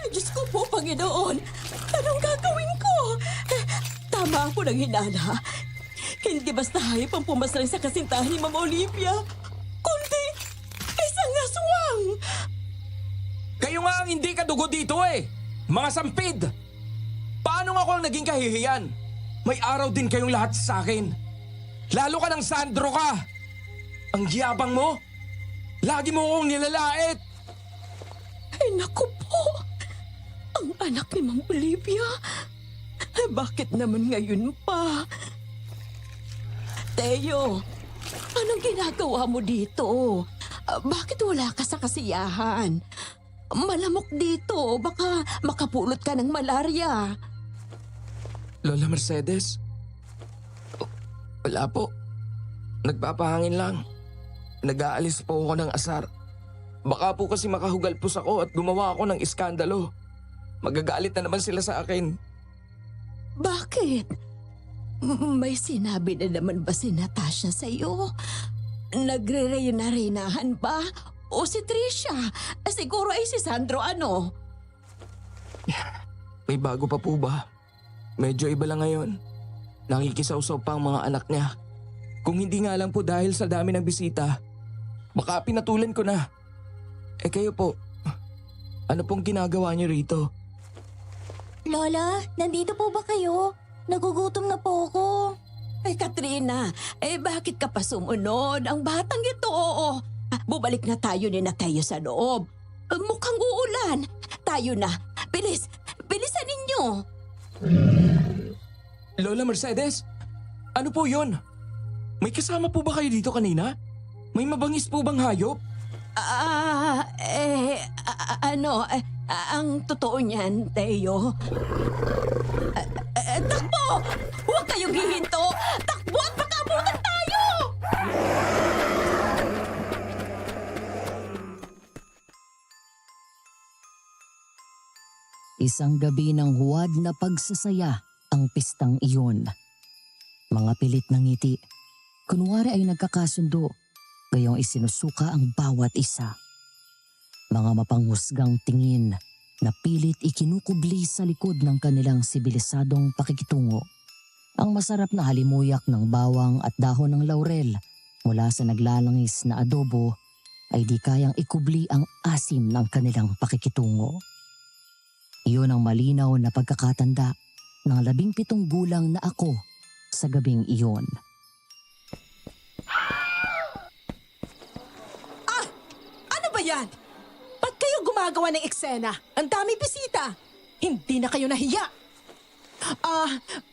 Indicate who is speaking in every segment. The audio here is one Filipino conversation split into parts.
Speaker 1: Diyos ko po, Panginoon. Anong gagawin ko? Tama po ng hinala. Hindi basta hayop ang pumaslang sa kasintahan ni Mama Olivia, kundi isang aswang.
Speaker 2: Kayo nga ang hindi kadugo dito eh! Mga sampid! Paano nga ako ang naging kahihiyan? May araw din kayong lahat sa akin. Lalo ka ng Sandro ka! Ang yabang mo! Lagi mo akong nilalait!
Speaker 1: Ay, naku po. Ang anak ni Ma'am Olivia. Bakit naman ngayon pa? Teo, anong ginagawa mo dito? Bakit wala ka sa kasiyahan? Malamok dito. Baka makapulot ka ng malaria.
Speaker 2: Lola Mercedes? Wala po. Nagpapahangin lang. Nag-aalis po ako ng asar. Baka po kasi makahugalpos ako at gumawa ako ng iskandalo. Magagalit na naman sila sa akin.
Speaker 1: Bakit? May sinabi na naman ba si Natasha sa'yo? Nagre-reyna-reynahan ba? O si Trisha? Siguro ay si Sandro ano?
Speaker 2: May bago pa po ba? Medyo iba lang ngayon. Nakikisawsaw pa ang mga anak niya. Kung hindi nga lang po dahil sa dami ng bisita, baka pinatulan ko na. Eh kayo po, ano pong ginagawa niyo rito?
Speaker 3: Lola, nandito po ba kayo? Nagugutom na po ako.
Speaker 1: Ay, Katrina, bakit ka pa sumunod? Ang batang ito, oo. Bubalik na tayo ni Nateo sa loob. Mukhang uulan. Tayo na. Bilis, bilisan ninyo.
Speaker 2: Lola Mercedes, ano po yun? May kasama po ba kayo dito kanina? May mabangis po bang hayop?
Speaker 1: Ang totoo niyan, Teo. Takbo! Huwag kayong hihinto! Takbo at pagkabutan tayo!
Speaker 4: Isang gabi ng huwad na pagsasaya ang pistang iyon. Mga pilit ng ngiti, kunwari ay nagkakasundo, gayong isinusuka ang bawat isa. Mga mapanghusgang tingin na pilit ikinukubli sa likod ng kanilang sibilisadong pakikitungo. Ang masarap na halimuyak ng bawang at dahon ng laurel mula sa naglalangis na adobo ay di kayang ikubli ang asim ng kanilang pakikitungo. Iyon ang malinaw na pagkakatanda ng 17 gulang na ako sa gabing iyon.
Speaker 5: Ano ba yan? Ba't kayo gumagawa ng eksena? Ang dami bisita. Hindi na kayo nahiya.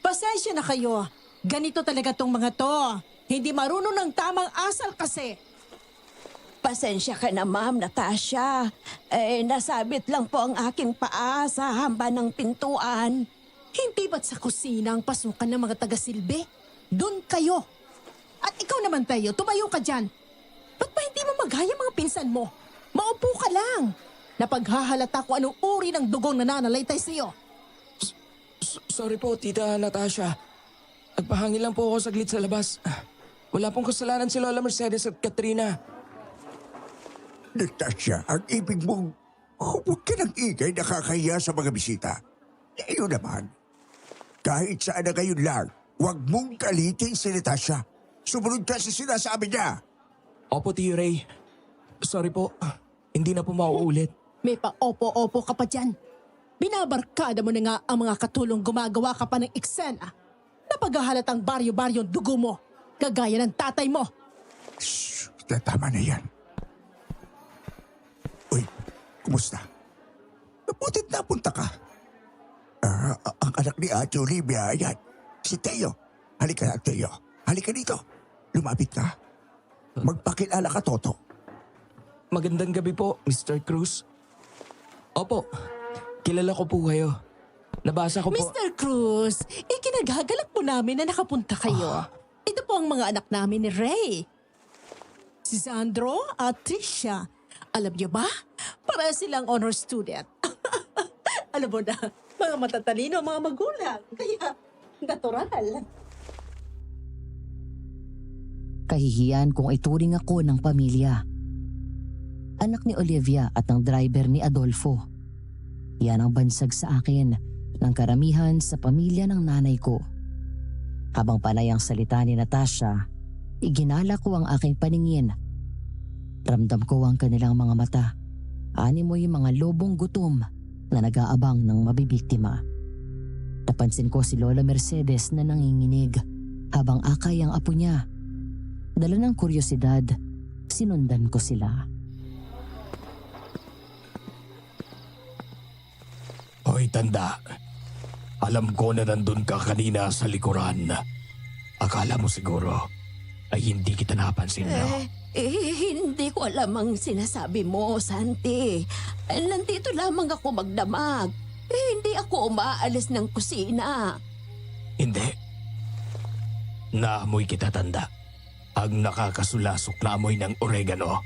Speaker 5: Pasensya na kayo. Ganito talaga tong mga to. Hindi marunong ng tamang asal kasi.
Speaker 1: Pasensya ka na, Ma'am Natasha. Nasabit lang po ang aking paa sa hamba ng pintuan.
Speaker 5: Hindi ba't sa kusina ang pasukan ng mga taga-silbi? Doon kayo. At ikaw naman tayo, tumayo ka dyan. Ba't ba hindi mo magaya mga pinsan mo? Maupo ka lang. Napaghahalata ko anong uri ng dugong nananalaytay sa'yo.
Speaker 2: Sorry po, Tita Natasha. Nagpahangin lang po ako saglit sa labas. Wala pong kasalanan si Lola Mercedes at Katrina.
Speaker 6: Natasha, ang ibig mong huwag ka ng ingay nakakahiya sa mga bisita. Iyo naman, kahit saan na ngayon lang, huwag mong galitin si Natasha. Sumunod ka sa sinasabi niya.
Speaker 2: Opo, Tio Ray. Sorry po, hindi na po mauulit.
Speaker 5: May pa-opo-opo ka pa dyan. Binabarkada mo na nga ang mga katulong gumagawa ka pa ng eksena. Napaghahalatang baryo-baryo ang dugo mo. Kagaya ng tatay mo.
Speaker 6: Shh, tama na yan. Uy, kumusta? Mabutit napunta ka. Ang anak ni Ate Olivia, yan. Si Teo. Halika na, Teo. Halika dito. Lumapit ka. Magpakilala ka, Toto.
Speaker 2: Magandang gabi po, Mr. Cruz. Opo, kilala ko po kayo. Nabasa ko po...
Speaker 5: Mr. Cruz, ikinagagalak po namin na nakapunta kayo. Ito po ang mga anak namin ni Ray. Si Sandro at Trisha. Alam niyo ba? Para silang honor student. Alam mo na, mga matatalino, mga magulang. Kaya, natural.
Speaker 4: Kahihiyan kung ituring ako ng pamilya. Anak ni Olivia at ng driver ni Adolfo. Yan ang bansag sa akin ng karamihan sa pamilya ng nanay ko. Habang panay ang salita ni Natasha, iginala ko ang aking paningin. Ramdam ko ang kanilang mga mata. Animoy mga lobong gutom na nag-aabang ng mabibiktima. Napansin ko si Lola Mercedes na nanginginig habang akay ang apo niya. Dala ng kuryosidad, sinundan ko sila.
Speaker 2: Hoy, tanda. Alam ko na nandun ka kanina sa likuran. Akala mo siguro ay hindi kita napansin na.
Speaker 1: Hindi ko alam ang sinasabi mo, Santi. Nandito lamang ako magdamag. Hindi ako umaalis ng kusina.
Speaker 2: Hindi. Naamoy kita, tanda. Ang nakakasulasok na amoy ng oregano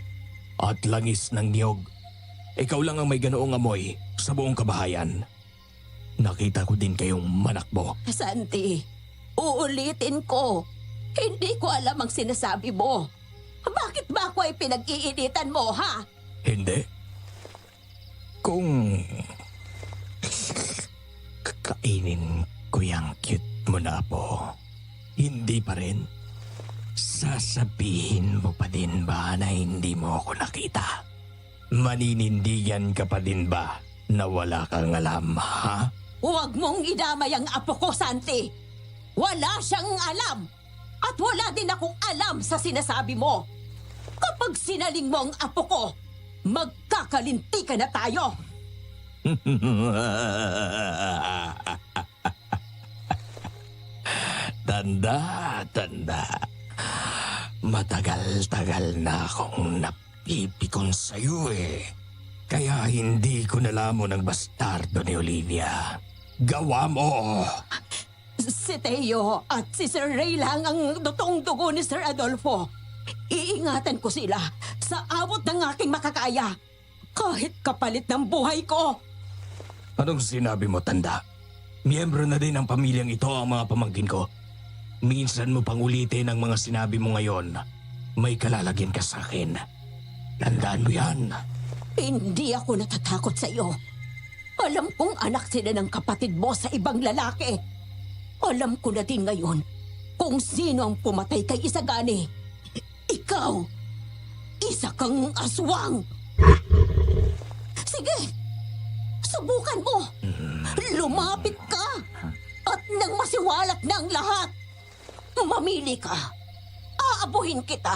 Speaker 2: at langis ng niyog. Ikaw lang ang may ganoong amoy sa buong kabahayan. Nakita ko din kayong manakbo.
Speaker 1: Santi, uulitin ko. Hindi ko alam ang sinasabi mo. Bakit ba ako ay pinag-iinitan mo, ha?
Speaker 2: Hindi. Kung kakainin ko yung cute mo na po, hindi pa rin. Sasabihin mo pa din ba na hindi mo ako nakita? Maninindigan ka pa din ba na wala kang alam, ha?
Speaker 1: Huwag mong idamay ang apo ko, Santi. Wala siyang alam. At wala din akong alam sa sinasabi mo. Kapag sinaling mo ang apo ko, magkakalinti ka na tayo.
Speaker 2: Tanda. Matagal-tagal na akong napipikon sa'yo eh. Kaya hindi ko nalamon ang bastardo ni Olivia. Gawa mo!
Speaker 1: Si Teo at si Sir Ray lang ang totoong dugo ni Sir Adolfo. Iingatan ko sila sa abot ng aking makakaya. Kahit kapalit ng buhay ko.
Speaker 2: Anong sinabi mo, tanda? Miyembro na din ng pamilyang ito ang mga pamangkin ko. Minsan mo pang ulitin ang mga sinabi mo ngayon. May kalalagyan ka sa akin. Tandaan mo yan.
Speaker 1: Hindi ako natatakot sa iyo. Alam kong anak sila ng kapatid mo sa ibang lalaki. Alam ko na din ngayon kung sino ang pumatay kay Isagani. Ikaw, isa kang aswang. Sige, subukan mo. Lumapit ka. At nang masiwalat na ang lahat, mamili ka. Aabuhin kita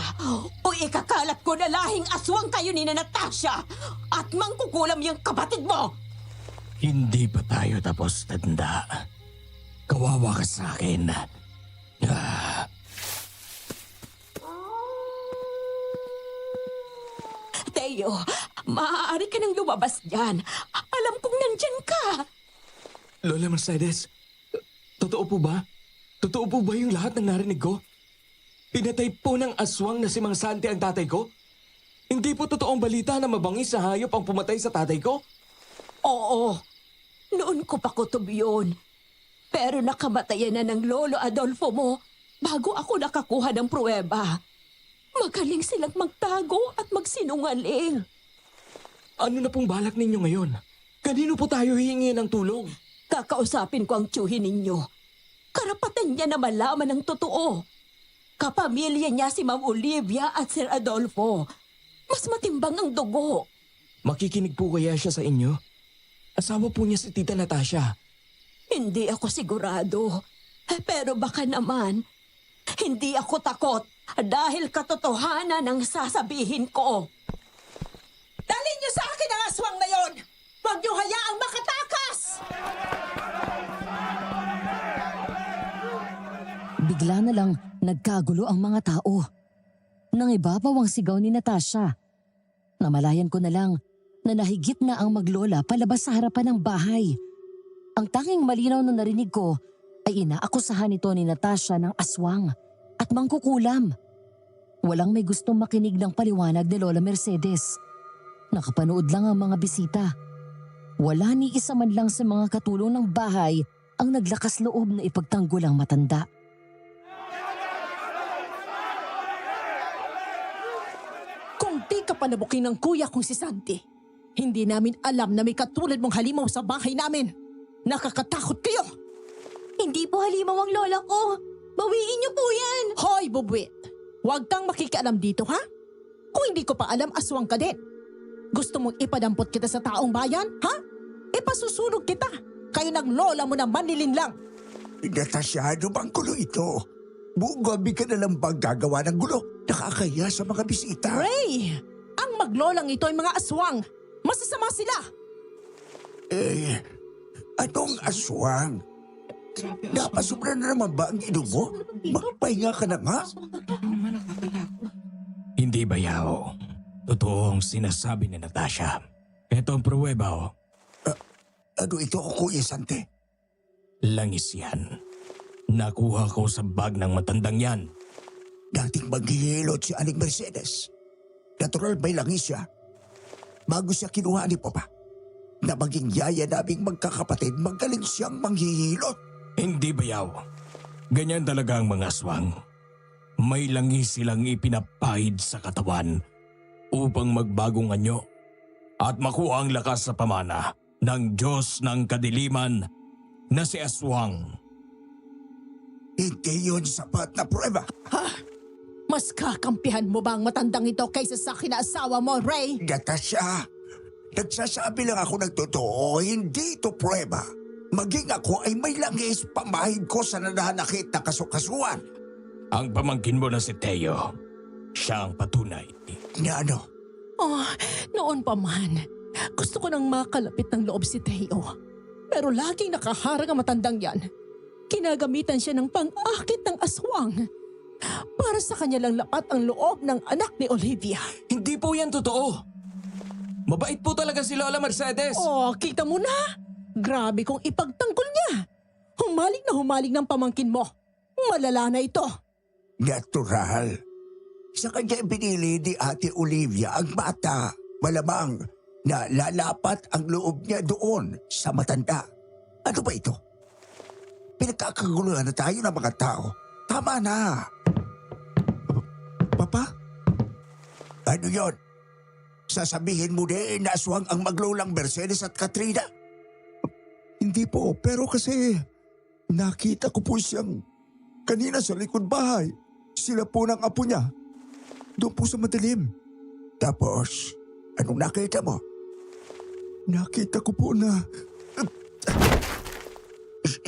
Speaker 1: o ikakalat ko na lahing aswang kayo ni Natasha at mangkukulam yung kapatid mo.
Speaker 2: Hindi pa tayo tapos, tanda. Kawawa ka sa akin.
Speaker 1: Teo, maaari ka nang lumabas dyan. Alam kong nandyan ka.
Speaker 2: Lola Mercedes, totoo po ba? Totoo po ba yung lahat ng narinig ko? Pinatay po ng aswang na si Mang Santi ang tatay ko? Hindi po totoong balita na mabangis na hayop ang pumatay sa tatay ko?
Speaker 1: Oo, noon ko pa kutob yun. Pero nakamatayan na ng Lolo Adolfo mo bago ako nakakuha ng pruweba. Magaling silang magtago at magsinungaling.
Speaker 2: Ano na pong balak ninyo ngayon? Kanino po tayo hihingi ng tulong?
Speaker 1: Kakausapin ko ang tiyuhin ninyo. Karapatan niya na malaman ang totoo. Kapamilya niya si Ma'am Olivia at Sir Adolfo. Mas matimbang ang dugo.
Speaker 2: Makikinig po kaya siya sa inyo? Asawa po niya si Tita Natasha.
Speaker 1: Hindi ako sigurado. Pero baka naman, hindi ako takot dahil katotohanan ang sasabihin ko. Dalhin niyo sa akin ang aswang na yon! Huwag niyo hayaang makatakas!
Speaker 4: Bigla na lang nagkagulo ang mga tao. Nangibabaw ang sigaw ni Natasha. Namalayan ko na lang na nahigit na ang maglola palabas sa harapan ng bahay. Ang tanging malinaw na narinig ko ay inaakusahan ito ni Natasha ng aswang at mangkukulam. Walang may gustong makinig ng paliwanag ni Lola Mercedes. Nakapanood lang ang mga bisita. Wala ni isa man lang sa mga katulong ng bahay ang naglakas loob na ipagtanggol ang matanda.
Speaker 5: Kung di ka panabukin ng kuya kong si Santi, Hindi namin alam na may katulad mong halimaw sa bahay namin. Nakakatakot kayo!
Speaker 3: Hindi po halimaw ang lola ko. Bawiin niyo po yan.
Speaker 5: Hoy, Bubwit! Huwag kang makikialam dito, ha? Kung hindi ko pa alam, aswang ka din. Gusto mong ipadampot kita sa taong bayan, ha? Ipasusunog kita. Kayo ng lola mo na manilin lang.
Speaker 6: Natasha, ano bang gulo ito? Buong gabi ka na lang bang gagawa ng gulo? Nakakaya sa mga bisita.
Speaker 5: Ray! Ang maglolang ito ay mga aswang. Masasama sila.
Speaker 6: Anong aswang? Napasubra na naman ba ang inom mo? Magpahinga ka na nga.
Speaker 2: Hindi ba, Yao? Totoo ang sinasabi ni Natasha. Ito ang pruweba, oh.
Speaker 6: Ano ito, Kuya Sante?
Speaker 2: Langis yan. Nakuha ko sa bag ng matandang yan.
Speaker 6: Dating maghihilot si Aling Mercedes. Natural may langis siya. Bago siya kinuha ni Papa. Na maging yaya naming magkakapatid, magaling siyang manghihilot.
Speaker 2: Hindi ba, Yao? Ganyan talaga ang mga aswang. May langis silang ipinapahid sa katawan upang magbagong anyo at makuha ang lakas sa pamana ng Diyos ng kadiliman na si Aswang.
Speaker 6: Hindi yun sapat na prueba.
Speaker 5: Mas kakampihan mo ba ang matandang ito kaysa sa kinaasawa mo, Ray?
Speaker 6: Natasha, nagsasabi lang ako ng totoo, hindi ito prueba. Maging ako ay may langis pamahid ko sa nananakit na kasukasuan.
Speaker 2: Ang pamangkin mo na si Teo, siya ang patunay.
Speaker 6: Na ano?
Speaker 5: Oh, noon pa man, gusto ko nang makalapit ng loob si Teo. Pero laging nakaharang ang matandang yan. Kinagamitan siya ng pang-akit ng aswang. Para sa kanya lang lapat ang loob ng anak ni Olivia.
Speaker 2: Hindi po yan totoo. Mabait po talaga si Lola Mercedes.
Speaker 5: Oh, kita mo na. Grabe kung ipagtanggol niya. Humaling ng pamangkin mo. Malala na ito.
Speaker 6: Natural. Sa kanya pinili ni Ate Olivia ang bata. Malamang na lalapat ang loob niya doon sa matanda. Ano ba ito? Pinagkakaguluhan na tayo ng mga tao. Tama na. Papa? Ano yon? Sasabihin mo din na aswang ang maglolang Mercedes at Katrina? Hindi po, pero kasi nakita ko po siyang kanina sa likod bahay. Sila po ng apo niya. Doon po sa madilim. Tapos, anong nakita mo? Nakita ko po na...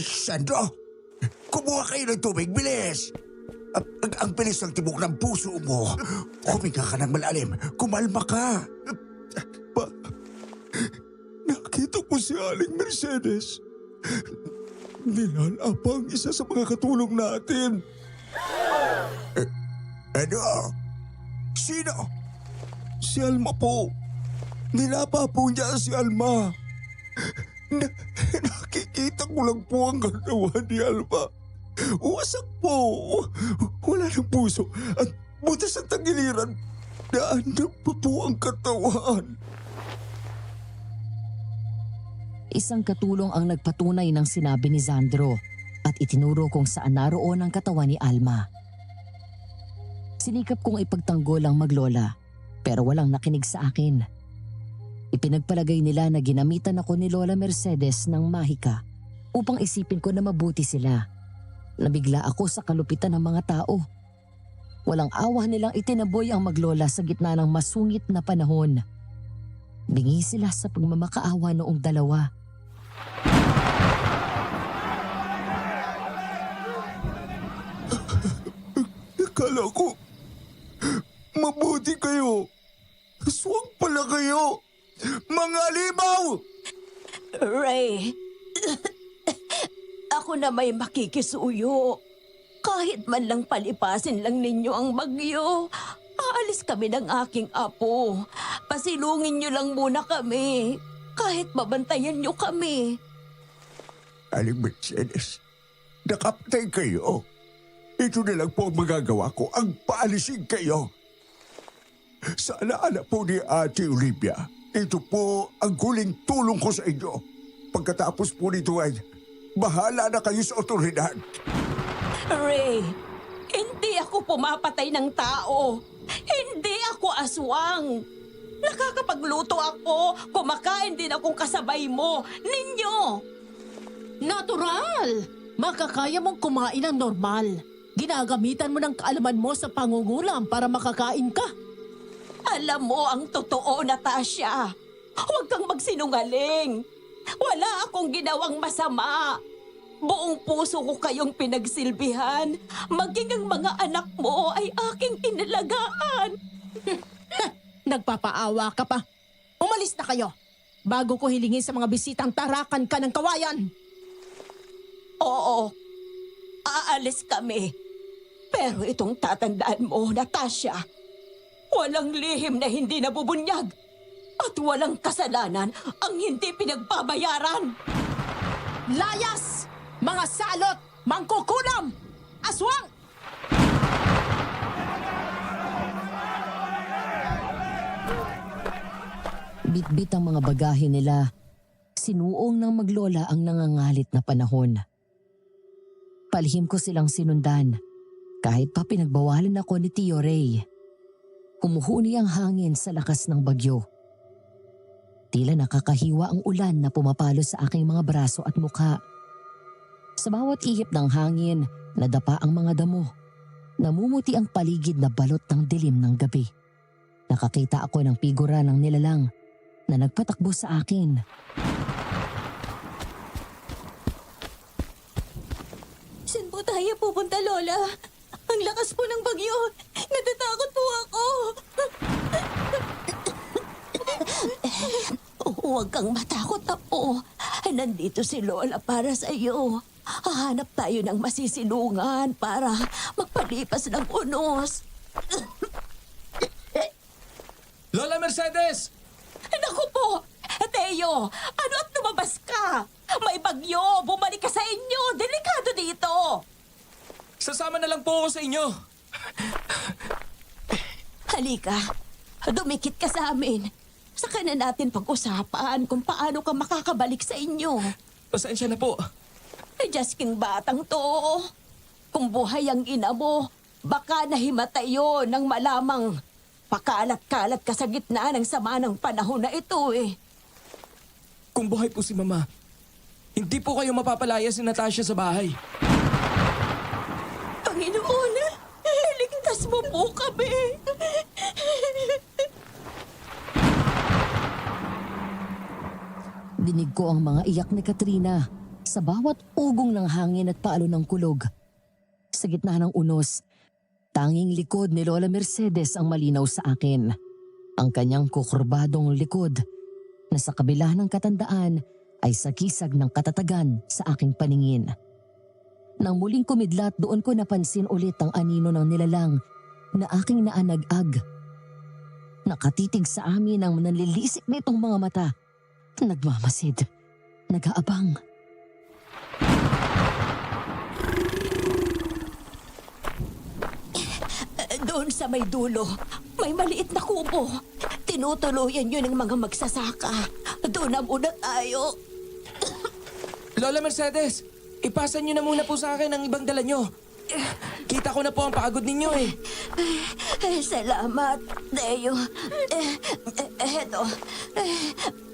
Speaker 6: Sandro! Kumuha kayo ng tubig, bilis! Ang bilis ng tibok ng puso mo. Huminga ka ng malalim. Kumalma ka. Nakita ko si Aling Mercedes. Nilalapang isa sa mga katulong natin. Ano? Sino? Si Alma po. Nilapa po niya si Alma. Nakikita ko lang po ang katawan ni Alma. Wasak po. Wala ng puso at butas ang tagiliran. Naandang pa po ang katawan.
Speaker 4: Isang katulong ang nagpatunay ng sinabi ni Sandro at itinuro kung saan naroon ang katawan ni Alma. Sinikap kong ipagtanggol ang maglola pero walang nakinig sa akin. Ipinagpalagay nila na ginamitan ako ni Lola Mercedes ng mahika upang isipin ko na mabuti sila. Nabigla ako sa kalupitan ng mga tao. Walang awa nilang itinaboy ang maglola sa gitna ng masungit na panahon. Bingi sila sa pagmamakaawa noong dalawa.
Speaker 6: Akala ko, mabuti kayo. Aswang pala kayo. Mga limaw!
Speaker 1: Ray, ako na may makikisuyo. Kahit man lang palipasin lang ninyo ang bagyo, aalis kami ng aking apo. Pasilungin niyo lang muna kami. Kahit babantayan niyo kami.
Speaker 6: Aling Mercedes, nakapatay kayo. Ito na lang po ang magagawa ko, ang paalisin kayo. Sa alaala po ni Ate Olivia, ito po ang huling tulong ko sa inyo. Pagkatapos po nito ay bahala na kayo sa otoridad.
Speaker 1: Ray, hindi ako pumapatay ng tao. Hindi ako aswang. Nakakapagluto ako. Kumakain din akong kasabay mo. Ninyo!
Speaker 5: Natural! Makakaya mong kumain ng normal. Ginagamitan mo ng kaalaman mo sa pangungulam para makakain ka.
Speaker 1: Alam mo ang totoo, Natasha. Huwag kang magsinungaling. Wala akong ginawang masama. Buong puso ko kayong pinagsilbihan. Maging ang mga anak mo ay aking inalagaan.
Speaker 5: Nagpapaawa ka pa. Umalis na kayo bago ko hilingin sa mga bisitang tarakan ka ng kawayan.
Speaker 1: Oo, aalis kami. Pero itong tatandaan mo, Natasha, walang lihim na hindi nabubunyag at walang kasalanan ang hindi pinagbabayaran.
Speaker 5: Layas! Mga salot! Mangkukulam! Aswang!
Speaker 4: Bitbit ang mga bagahe nila. Sinuong ng maglola ang nangangalit na panahon. Palihim ko silang sinundan. Kahit pa pinagbawalan ako ni Tio Ray. Humuhuni ang hangin sa lakas ng bagyo. Tila nakakahiwa ang ulan na pumapalo sa aking mga braso at mukha. Sa bawat ihip ng hangin, nadapa ang mga damo. Namumuti ang paligid na balot ng dilim ng gabi. Nakakita ako ng figura ng nilalang na nagpatakbo sa akin.
Speaker 3: Saan po tayo pupunta, Lola? Ang lakas po ng bagyo. Natatakot po ako.
Speaker 1: Huwag kang matakot, Apo. Nandito si Lola para sa iyo. Hahanap tayo ng masisilungan para magpalipas ng unos.
Speaker 2: Lola Mercedes!
Speaker 1: Naku po! Teo, ano at lumabas ka? May bagyo! Bumalik ka sa inyo! Delikado dito!
Speaker 2: Sasama na lang po ako sa inyo.
Speaker 1: Halika, dumikit ka sa amin. Saka na natin pag-usapan kung paano ka makakabalik sa inyo.
Speaker 2: Pasensya na po.
Speaker 1: Diyos king batang to. Kung buhay ang ina mo, baka nahimatay yun ng malamang pakalat-kalat ka sa gitna ng sama ng panahon na ito eh.
Speaker 2: Kung buhay po si Mama, hindi po kayo mapapalaya si Natasha sa bahay.
Speaker 1: Panginoon, ligtas mo po kami.
Speaker 4: Dinig ko ang mga iyak ni Katrina sa bawat ugong ng hangin at paalo ng kulog. Sa gitna ng unos, tanging likod ni Lola Mercedes ang malinaw sa akin. Ang kanyang kukurbadong likod na sa kabila ng katandaan ay sakisag ng katatagan sa aking paningin. Nang muling kumidlat, doon ko napansin ulit ang anino ng nilalang na aking naanag-ag. Nakatitig sa amin ang nanlilisik nitong mga mata. Nagmamasid. Nag-aabang.
Speaker 1: Doon sa may dulo, may maliit na kubo. Tinutuluyan yun ng mga magsasaka. Doon na muna tayo.
Speaker 2: Lola Mercedes, ipasa niyo na muna po sa akin ang ibang dala niyo. Kita ko na po ang pagod ninyo eh.
Speaker 1: Salamat, Teo. Eto,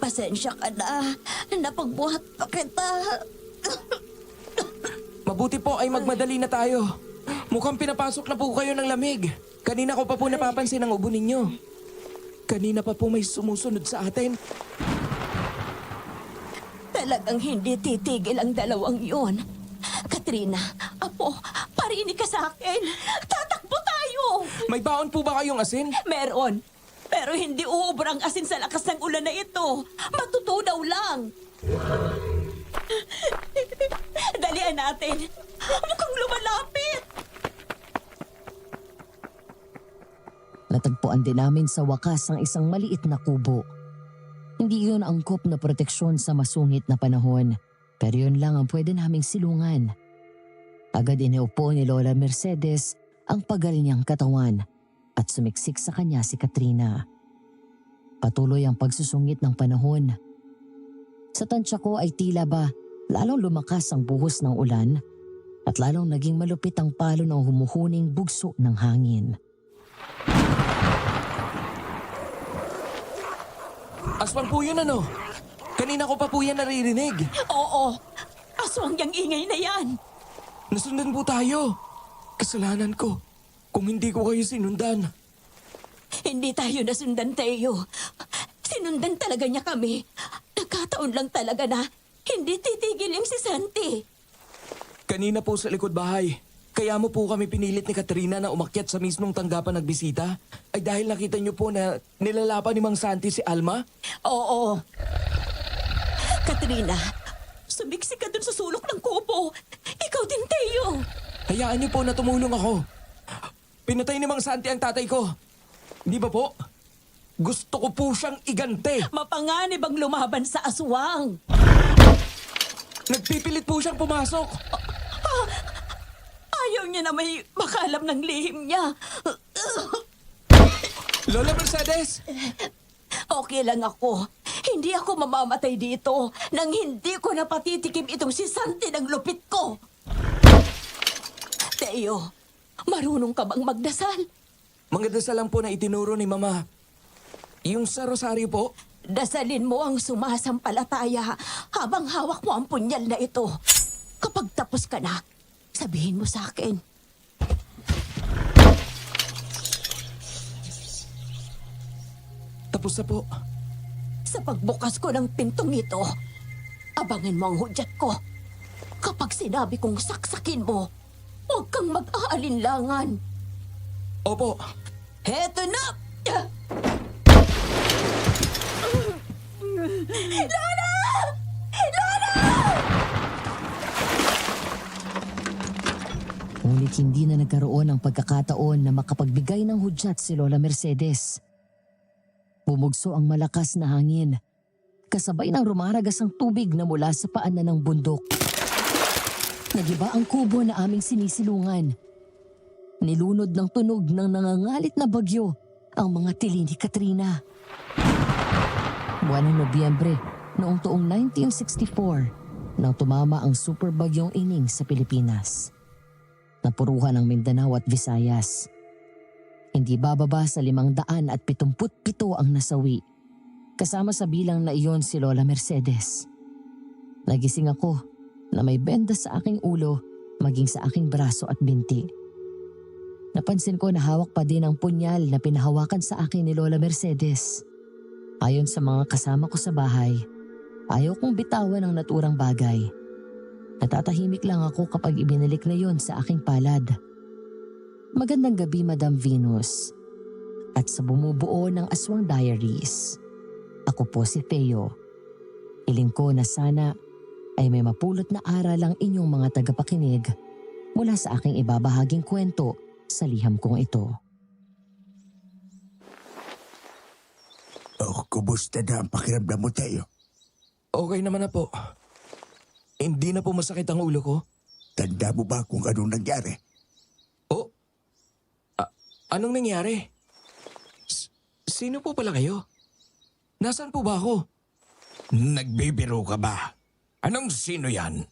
Speaker 1: pasensya ka na. Napagbuhat pa kita.
Speaker 2: Mabuti po ay magmadali na tayo. Mukhang pinapasok na po kayo ng lamig. Kanina ko pa po napapansin ang ubo ninyo. Kanina pa po may sumusunod sa atin.
Speaker 1: Talagang hindi titigil ang dalawang yon. Katrina, Apo, parinig ka sa akin. Tatakbo tayo!
Speaker 2: May baon po ba kayong asin?
Speaker 1: Meron. Pero hindi uubrang asin sa lakas ng ulan na ito. Matutunaw lang. Dalian natin. Mukhang lumalapit.
Speaker 4: Natagpuan din namin sa wakas ang isang maliit na kubo. Hindi yun angkop na proteksyon sa masungit na panahon, pero yun lang ang pwede naming silungan. Agad iniupo ni Lola Mercedes ang pagal niyang katawan at sumiksik sa kanya si Katrina. Patuloy ang pagsusungit ng panahon. Sa tansya ko ay tila ba lalong lumakas ang buhos ng ulan at lalong naging malupit ang palo ng humuhuning bugso ng hangin.
Speaker 2: Aswang po yun ano? Kanina ko pa po yan naririnig.
Speaker 1: Oo, aswang yang ingay na yan.
Speaker 2: Nasundan po tayo. Kasalanan ko. Kung hindi ko kayo sinundan.
Speaker 1: Hindi tayo nasundan, Teo. Sinundan talaga niya kami. Nagkataon lang talaga na hindi titigil yung si Santi.
Speaker 2: Kanina po sa likod bahay. Kaya mo po kami pinilit ni Katrina na umakyat sa mismong tanggapan nagbisita? Ay dahil nakita niyo po na nilalapan ni Mang Santi si Alma?
Speaker 1: Oo. Katrina, sumiksi ka dun sa sulok ng kubo. Ikaw din, Teo.
Speaker 2: Hayaan niyo po na tumulong ako. Pinatay ni Mang Santi ang tatay ko. Di ba po? Gusto ko po siyang igante.
Speaker 1: Mapanganib ang lumaban sa aswang.
Speaker 2: Nagpipilit po siyang pumasok.
Speaker 1: Ayaw niya na may makalam ng lihim niya.
Speaker 2: Lola Mercedes!
Speaker 1: Okay lang ako. Hindi ako mamamatay dito nang hindi ko napatitikim itong si Santi ng lupit ko. Teo, marunong ka bang magdasal?
Speaker 2: Magdasal lang po na itinuro ni Mama. Yung sa rosaryo po,
Speaker 1: Dasalin mo ang sumasampalataya habang hawak mo ang punyal na ito. Kapag tapos ka na, sabihin mo sa akin.
Speaker 2: tapos na po.
Speaker 1: Sa pagbukas ko ng pintong ito, abangin mo ang hudyat ko. Kapag sinabi kong saksakin mo, huwag kang mag-aalinlangan.
Speaker 2: Opo.
Speaker 1: Heto na!
Speaker 4: Ngunit hindi na nagkaroon ng pagkakataon na makapagbigay ng hudyat si Lola Mercedes. Bumugso ang malakas na hangin, kasabay ng rumaragas ang tubig na mula sa paanan ng bundok. Nagiba ang kubo na aming sinisilungan. Nilunod ng tunog ng nangangalit na bagyo ang mga tili ni Katrina. Buwan ng Nobyembre noong taong 1964 nang tumama ang super bagyong Ining sa Pilipinas. Napuruhan ang Mindanao at Visayas. Hindi bababa sa 577 ang nasawi. Kasama sa bilang na iyon si Lola Mercedes. Nagising ako na may benda sa aking ulo maging sa aking braso at binti. Napansin ko na hawak pa din ang punyal na pinahawakan sa akin ni Lola Mercedes. Ayon sa mga kasama ko sa bahay, ayaw kong bitawan ang naturang bagay. Natatahimik lang ako kapag ibinalik na yon sa aking palad. Magandang gabi, Madam Venus. At sa bumubuo ng Aswang Diaries, ako po si Theo. Hiling ko na sana ay may mapulot na aral ang inyong mga tagapakinig mula sa aking ibabahaging kwento sa liham kong ito.
Speaker 6: Oh, kumusta na ang pakiramdam mo, Teo?
Speaker 2: Okay naman na po. Hindi na po masakit ang ulo ko.
Speaker 6: Tanda mo ba kung anong nangyari?
Speaker 2: Oh? Anong nangyari? Sino po pala kayo? Nasaan po ba ako?
Speaker 7: Nagbibiro ka ba? Anong sino yan?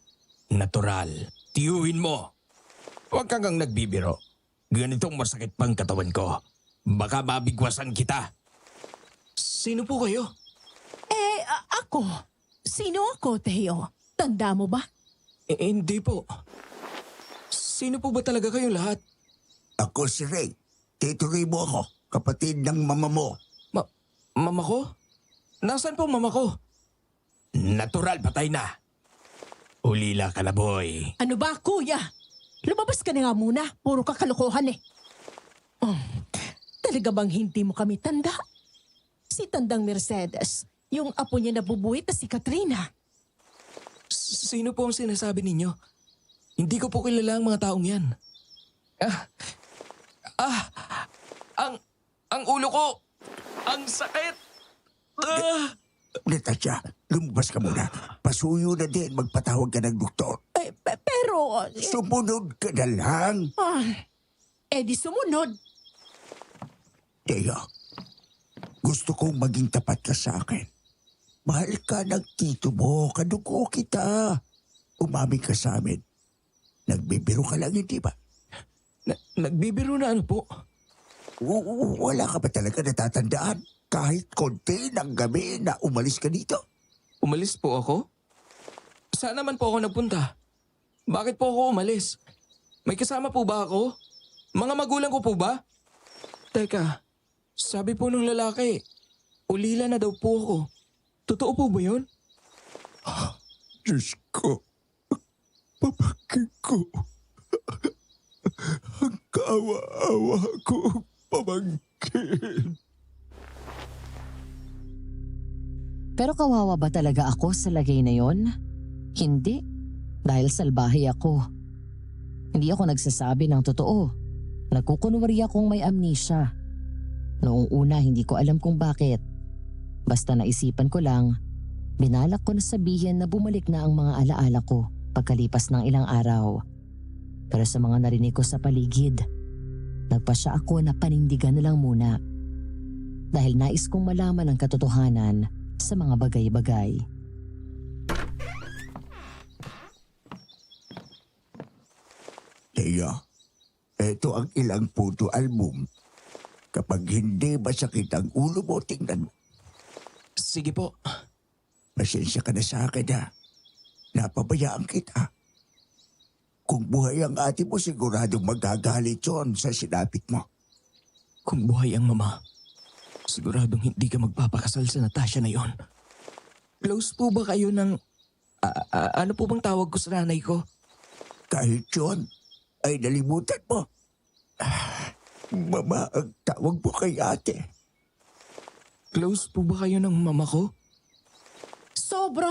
Speaker 7: Natural. Tiyuhin mo. Huwag kang nagbibiro. Ganitong masakit pang katawan ko. Baka mabigwasan kita.
Speaker 2: Sino po kayo?
Speaker 5: Ako? Sino ako, Teo? Tanda mo ba?
Speaker 2: Hindi po. Sino po ba talaga kayong lahat?
Speaker 6: Ako si Ray. Tito Ray mo ako, kapatid ng mama mo.
Speaker 2: Mama ko? Nasaan po mama ko?
Speaker 7: Natural, patay na. Ulila ka na, boy.
Speaker 5: Ano ba, kuya? Lumabas ka na nga muna. Puro ka kalokohan eh. Oh, talaga bang hindi mo kami tanda? Si Tandang Mercedes, yung apo niya nabubuhit na si Katrina.
Speaker 2: Sino po ang sinasabi ninyo? Hindi ko po kilala ang mga taong yan. Ang ulo ko! Ang sakit!
Speaker 6: Natasha, lumabas ka muna. Pasuyo na din, magpatawag ka ng doktor.
Speaker 5: Pero...
Speaker 6: Sumunod ka na lang.
Speaker 5: di sumunod.
Speaker 6: Teo, gusto kong maging tapat ka sa akin. Mahal ka ng tito mo, kadugo kita. Umami ka sa amin. Nagbibiro ka lang, hindi ba?
Speaker 2: Nagbibiro na ano po?
Speaker 6: Wala ka ba talaga natatandaan? kahit konti ng gabi na umalis ka dito?
Speaker 2: Umalis po ako? Saan naman po ako nagpunta? Bakit po ako umalis? May kasama po ba ako? Mga magulang ko po ba? Teka, sabi po ng lalaki, ulila na daw po ako. Totoo po ba yun?
Speaker 6: Diyos ko, pamangkin ko. Ang kaawa-awa ko, pamangkin.
Speaker 4: Pero kawawa ba talaga ako sa lagay na yon? Hindi, dahil salbahe ako. Hindi ako nagsasabi ng totoo. Nagkukunwari akong may amnesia. Noong una hindi ko alam kung bakit. Basta naisipan ko lang, binalak ko na sabihin na bumalik na ang mga alaala ko pagkalipas ng ilang araw. Pero sa mga narinig ko sa paligid, nagpasya ako na panindigan na lang muna. Dahil nais kong malaman ang katotohanan sa mga bagay-bagay.
Speaker 6: Teo, ito ang ilang photo album. Kapag hindi masakit ang ulo mo, tingnan mo.
Speaker 2: Sige po.
Speaker 6: Pasensya ka na sa akin ha. Napabayaan kita. Kung buhay ang ate mo, siguradong magagalit yun sa sinapit mo.
Speaker 2: Kung buhay ang mama, siguradong hindi ka magpapakasal sa Natasha na yon. Close po ba kayo ng... ano po bang tawag ko sa nanay ko?
Speaker 6: Kahit yun, ay nalimutan mo. Mama ang tawag mo kay ate.
Speaker 2: Close po ba kayo ng mama ko?
Speaker 5: Sobra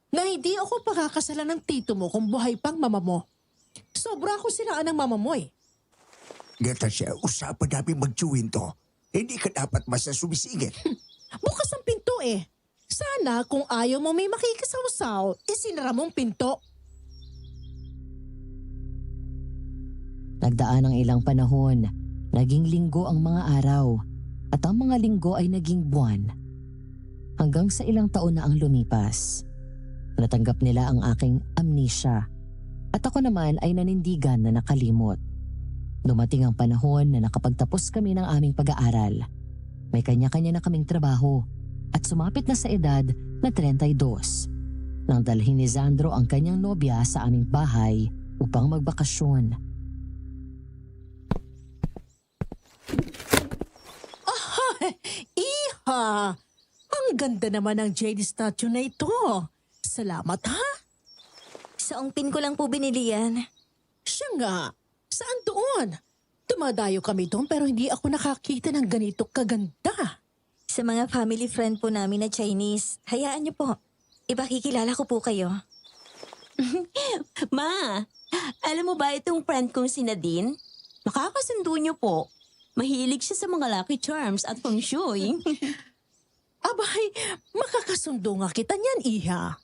Speaker 5: na hindi ako pakakasalan ng tito mo kung buhay pang mama mo. Sobra ako sinaan ng mama mo eh.
Speaker 6: Natasha, usapan namin mag-chewin to. Hindi ka dapat basta sumisingit.
Speaker 5: Bukas ang pinto eh. Sana kung ayaw mo may makikisawsaw, isinara mong pinto.
Speaker 4: Nagdaan ang ilang panahon, naging linggo ang mga araw, at ang mga linggo ay naging buwan. Hanggang sa ilang taon na ang lumipas. Natanggap nila ang aking amnesia, at ako naman ay nanindigan na nakalimot. Dumating ang panahon na nakapagtapos kami ng aming pag-aaral. May kanya-kanya na kaming trabaho at sumapit na sa edad na 32. Nang dalhin ni Sandro ang kanyang nobya sa aming bahay upang magbakasyon.
Speaker 5: Iha! Ang ganda naman ng jade statue na ito. Salamat ha?
Speaker 3: Sa ongpin ko lang po binili yan.
Speaker 5: Siya nga. Saan doon? Dumadayo kami doon pero hindi ako nakakita ng ganito kaganda.
Speaker 3: Sa mga family friend po namin na Chinese. Hayaan niyo po. Ipakikilala ko po kayo. Ma, alam mo ba itong friend kong si Nadine? Makakasundo niyo po. Mahilig siya sa mga lucky charms at feng shui.
Speaker 5: Abay, makakasundo nga kita niyan, Iha.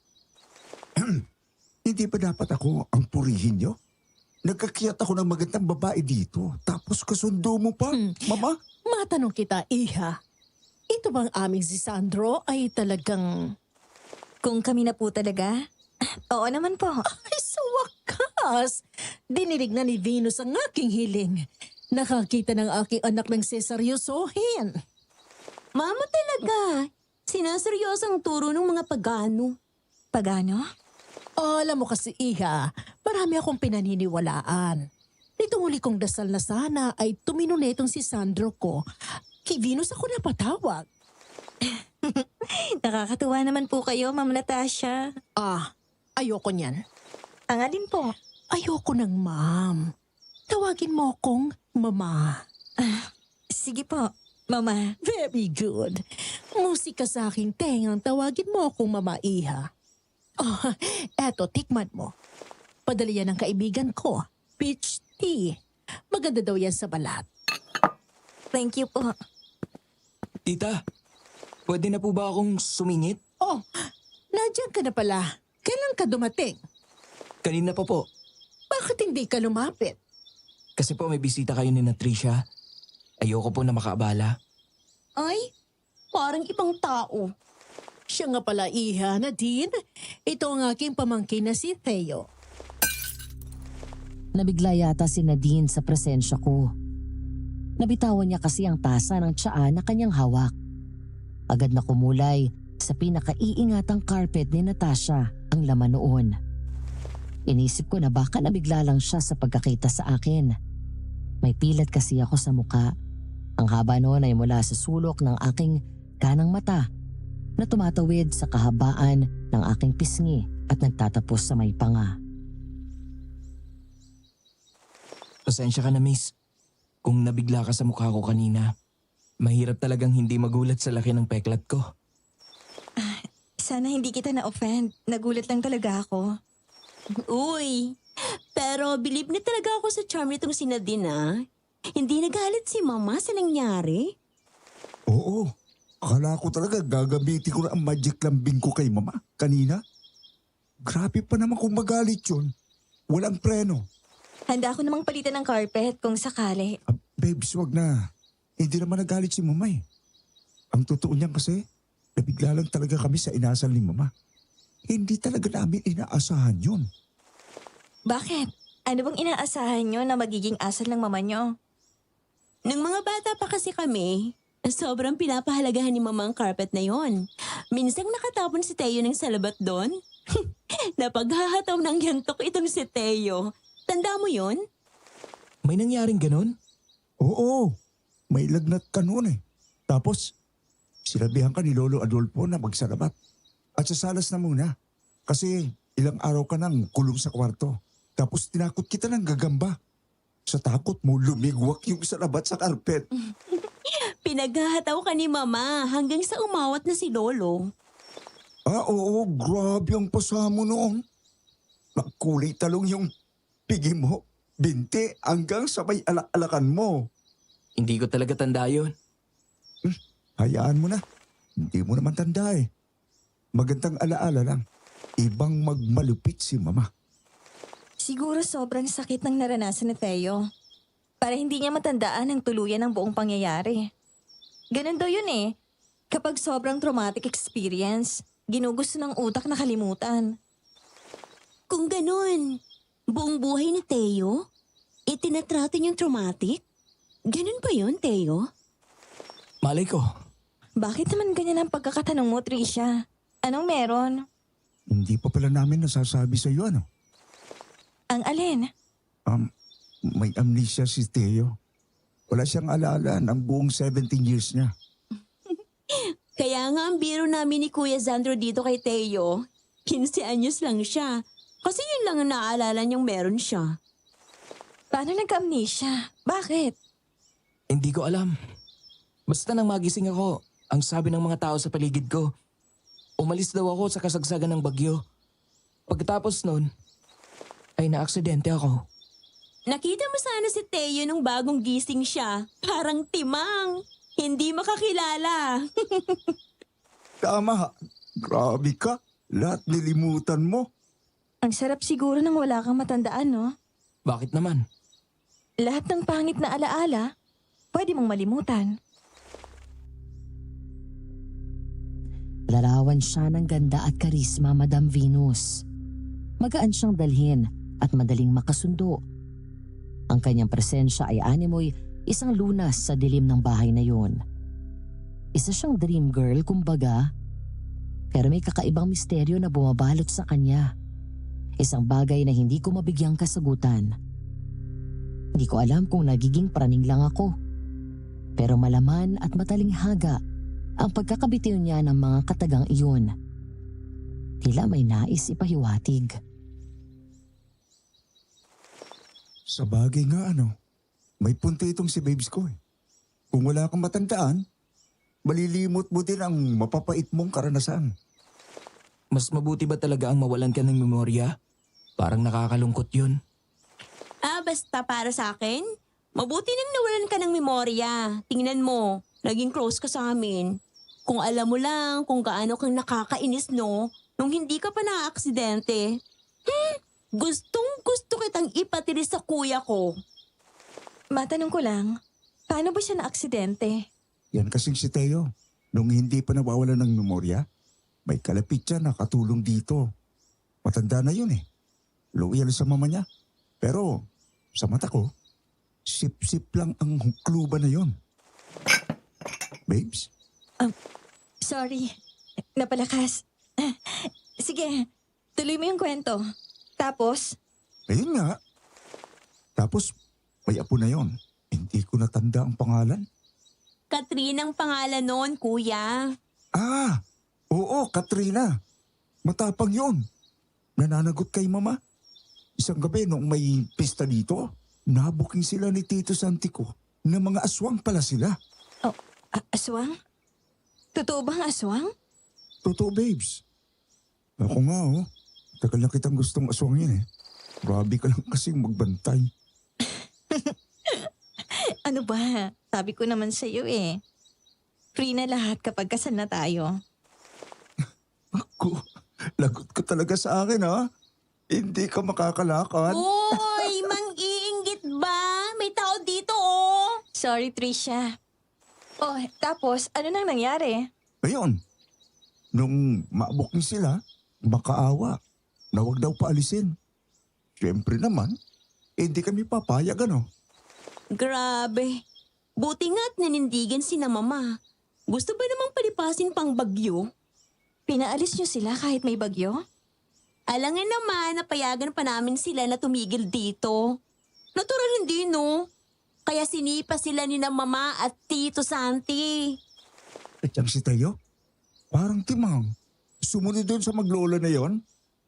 Speaker 6: Hindi ba dapat ako ang purihin nyo? Nagkakiyat ako ng magandang babae dito. Tapos kasundo mo pa, mama?
Speaker 5: Matanong kita, Iha. Ito bang aming si Sandro ay talagang...
Speaker 3: Kung kami na po talaga? Oo naman po.
Speaker 5: Ay, sa wakas! Dinilig na ni Venus ang aking hiling. Nakakita ng aking anak ng seseryosohin.
Speaker 3: Mama talaga. Sinaseryosang turo ng mga pagano. Pagano?
Speaker 5: Alam mo kasi, Iha, marami akong pinaniniwalaan. Nitong huli kong dasal na sana ay tumino na itong si Sandro ko. Kay Venus ako napatawag.
Speaker 3: Nakakatuwa naman po kayo, Ma'am Natasha.
Speaker 5: Ayoko niyan.
Speaker 3: Ang alin po?
Speaker 5: Ayoko ng ma'am. Tawagin mo akong mama.
Speaker 3: Sige po, Mama.
Speaker 5: Very good. Musika sa aking tengang tawagin mo akong Mama Iha. Eto, tikman mo. Padala yan ng kaibigan ko. Peach tea. Maganda daw yan sa balat.
Speaker 3: Thank you po.
Speaker 2: Tita, pwede na po ba akong sumingit?
Speaker 5: Nandiyan ka na pala. Kailan ka dumating?
Speaker 2: Kanina pa po.
Speaker 5: Bakit hindi ka lumapit?
Speaker 2: Kasi po may bisita kayo ni Natricia. Ayoko po na makaabala.
Speaker 3: Ay, parang ibang tao.
Speaker 5: Siya nga pala, Iha, Nadine. Ito ang aking pamangkin na si Theo.
Speaker 4: Nabigla yata si Nadine sa presensya ko. Nabitawan niya kasi ang tasa ng tsaa na kanyang hawak. Agad na kumulay sa pinakaiingatang carpet ni Natasha ang laman noon. Inisip ko na baka nabigla lang siya sa pagkakita sa akin. May pilat kasi ako sa muka. Ang haba noon ay mula sa sulok ng aking kanang mata na tumatawid sa kahabaan ng aking pisngi at nagtatapos sa may panga.
Speaker 2: Pasensya ka na, miss. Kung nabigla ka sa mukha ko kanina, mahirap talagang hindi magulat sa laki ng peklat ko.
Speaker 8: Sana hindi kita na-offend. Nagulat lang talaga ako.
Speaker 3: Uy, pero believe na talaga ako sa charm nitong si Nadine ah. Hindi nagalit si Mama sa nangyari.
Speaker 6: Oo. Akala ko talaga gagamitin ko na ang magic lambing ko kay mama kanina. Grabe pa naman kung magalit yun. Walang preno.
Speaker 8: Handa ako namang palitan ng carpet kung sakali.
Speaker 6: Babes, wag na. Hindi naman nagalit si mama eh. Ang totoo niyan kasi, nabigla lang talaga kami sa inasal ni mama. Hindi talaga namin inaasahan yun.
Speaker 8: Bakit? Ano bang inaasahan nyo na magiging asal ng mama nyo?
Speaker 3: Nung mga bata pa kasi kami, sobrang pinapahalagahan ni Mama ang carpet na yon. Minsang nakatapon si Teo ng salabat doon. Napaghahataw ng yantok itong si Teo. Tanda mo yon?
Speaker 2: May nangyaring ganun?
Speaker 6: Oo, may lagnat ka noon eh. Tapos, sinabihan ka ni Lolo Adolfo na magsalabat. At sa salas na muna. Kasi ilang araw ka nang kulong sa kwarto. Tapos tinakot kita ng gagamba. Sa takot mo, lumigwak yung salabat sa karpet.
Speaker 3: Pinaghahataw ka ni Mama hanggang sa umawat na si Lolo.
Speaker 6: Ah, oo, grabe ang pasa mo noon. Nagkulay talong yung pigi mo, binti, hanggang sa may alak-alakan mo.
Speaker 2: Hindi ko talaga tanda yun.
Speaker 6: Hayaan mo na. Hindi mo naman tanda eh. Magandang alaala lang. Ibang magmalupit si mama.
Speaker 8: Siguro sobrang sakit ng naranasan ni Teo. Para hindi niya matandaan ang tuluyan ng buong pangyayari. Ganun daw yun eh. Kapag sobrang traumatic experience, ginugusto ng utak na kalimutan.
Speaker 3: Kung ganun, buong buhay ni Teo, itinatrato niyang traumatic? Ganun ba yun, Teo?
Speaker 2: Malay ko.
Speaker 8: Bakit naman ganyan ang pagkakatanong mo, Tricia? Anong meron?
Speaker 6: Hindi pa pala namin nasasabi sa iyo ano.
Speaker 8: Ang alin?
Speaker 6: May amnesia si Teo. Wala siyang alaala ng buong 17 years niya.
Speaker 3: Kaya nga ang biro namin ni Kuya Zandro dito kay Teo, 15 anyos lang siya. Kasi yun lang ang naaalala niyang meron siya.
Speaker 8: Paano nagka-amnesia? Bakit?
Speaker 2: Hindi ko alam. Basta nang magising ako, ang sabi ng mga tao sa paligid ko, umalis daw ako sa kasagsagan ng bagyo. Pagkatapos nun, ay naaksidente ako.
Speaker 3: Nakita mo sana si Teo nung bagong gising siya. Parang timang. Hindi makakilala.
Speaker 6: Tama. Grabe ka. Lahat nilimutan mo.
Speaker 8: Ang sarap siguro nang wala kang matandaan, no?
Speaker 2: Bakit naman?
Speaker 8: Lahat ng pangit na alaala, pwede mong malimutan.
Speaker 4: Larawan siya ng ganda at karisma, Madam Venus. Magaan siyang dalhin at madaling makasundo. Ang kanyang presensya ay animoy isang lunas sa dilim ng bahay na yon. Isa siyang dream girl kumbaga, pero may kakaibang misteryo na bumabalot sa kanya. Isang bagay na hindi ko mabigyang kasagutan. Hindi ko alam kung nagiging praning lang ako, pero malaman at matalinghaga ang pagkakabitiw niya ng mga katagang iyon. Tila may nais ipahiwatig.
Speaker 6: Sa bagay nga ano, may punto itong si babes ko eh. Kung wala kang matandaan, malilimot mo din ang mapapait mong karanasan.
Speaker 2: Mas mabuti ba talaga ang mawalan ka ng memorya? Parang nakakalungkot yun.
Speaker 3: Basta para sa akin, mabuti nang nawalan ka ng memorya. Tingnan mo, naging close ka sa amin. Kung alam mo lang kung gaano kang nakakainis, no? Nung hindi ka pa na-aksidente. Gustong gusto kitang ipatili sa kuya ko.
Speaker 8: Matanong ko lang, paano ba siya na-aksidente?
Speaker 6: Yan kasing si Teo. Nung hindi pa nawawalan ng memorya, may kalapit siya na katulong dito. Matanda na yun eh. Loyal sa mama niya. Pero sa mata ko, sip-sip lang ang hukluban na yun. Babes,
Speaker 8: Sorry. Napalakas. Sige, tuloy mo yung kwento. Tapos,
Speaker 6: Ayun nga. Tapos, may apo na yon. Hindi ko natanda ang pangalan.
Speaker 3: Katrina ang pangalan noon, kuya.
Speaker 6: Ah, oo, Katrina. Matapang yon. Nananagot kay mama. Isang gabi noong may pista dito, nabuking sila ni Tito Santico na mga aswang pala sila.
Speaker 8: aswang? Totoo bang aswang?
Speaker 6: Totoo, babes. Ako nga, oh. Tagal na kitang gustong aswang yan eh. Grabe ka lang kasing magbantay.
Speaker 8: Ano ba? Sabi ko naman sa'yo eh. Free na lahat kapag kasal na tayo.
Speaker 6: Ako, lagot ka talaga sa akin, ha? Hindi ka makakalakad.
Speaker 3: Uy, mang-iinggit ba? May tao dito, oh.
Speaker 8: Sorry, Trisha. Oh, tapos, ano nang nangyari?
Speaker 6: Ayun, nung maabuking sila, makaawa na wag daw paalisin. Siyempre naman, hindi kami papayag, ano?
Speaker 3: Grabe. Buti nga't nanindigan si na mama. Gusto ba namang palipasin pang bagyo?
Speaker 8: Pinaalis niyo sila kahit may bagyo?
Speaker 3: Alangan naman, napayagan pa namin sila na tumigil dito. Natural hindi, no? Kaya sinipa sila ni na mama at Tito Santi.
Speaker 6: At yung si Tayo, parang timang. Sumunod doon sa maglola na yon,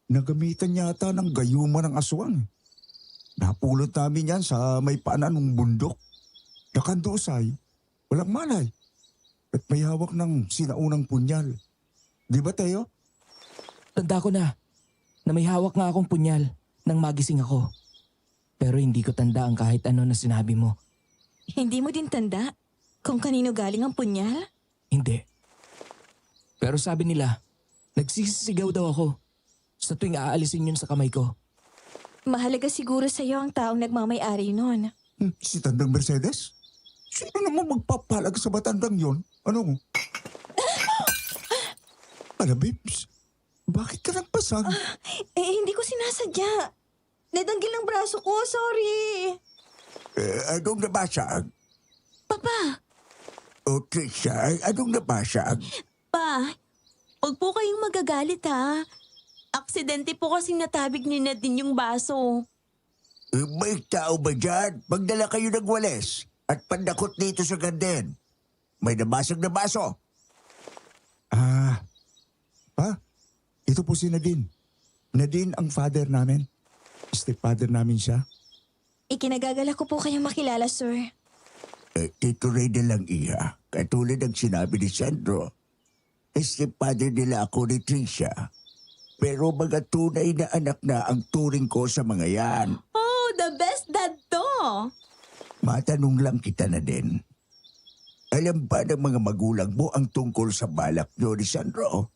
Speaker 6: nagamitan yata ng gayuma ng aswang. Napulot namin yan sa may paanan ng bundok. Nakandusay, walang malay. At may hawak ng sinaunang punyal. Di ba, Tayo?
Speaker 2: Tanda ko na may hawak nga akong punyal nang magising ako. Pero hindi ko tanda ang kahit ano na sinabi mo.
Speaker 8: Hindi mo din tanda kung kanino galing ang punyal?
Speaker 2: Hindi. Pero sabi nila, nagsisisigaw daw ako sa tuwing aalisin yun sa kamay ko.
Speaker 8: Mahalaga siguro sa'yo ang taong nagmamay-ari nun.
Speaker 6: Si Tandang Mercedes? Sino naman magpapalag sa batandang yon? Ano? Ala, babes, bakit ka nagpasag?
Speaker 8: Hindi ko sinasadya. Nadanggil ang braso ko, sorry.
Speaker 6: Anong nabasag?
Speaker 3: Papa,
Speaker 6: O Trisha, anong nabasag?
Speaker 3: pa, huwag po kayong magagalit ha. Aksidente po kasing natabig ni Nadine yung baso.
Speaker 6: May tao ba dyan? Magdala kayo ng walis at pandakot dito sa ganden. May nabasag na baso. Pa, ito po si Nadine. Nadine ang father namin. Stepfather namin siya.
Speaker 8: Ikinagagala ko po kayong makilala, sir.
Speaker 6: Tito Ray na lang iya. Katulad ng sinabi ni Sandro. Stepfather nila ako ni Tricia. Pero mga tunay na anak na ang turing ko sa mga yan.
Speaker 3: Oh, the best dad to.
Speaker 6: Matanong lang kita na din. Alam ba ng mga magulang mo ang tungkol sa balak nyo ni Sandro?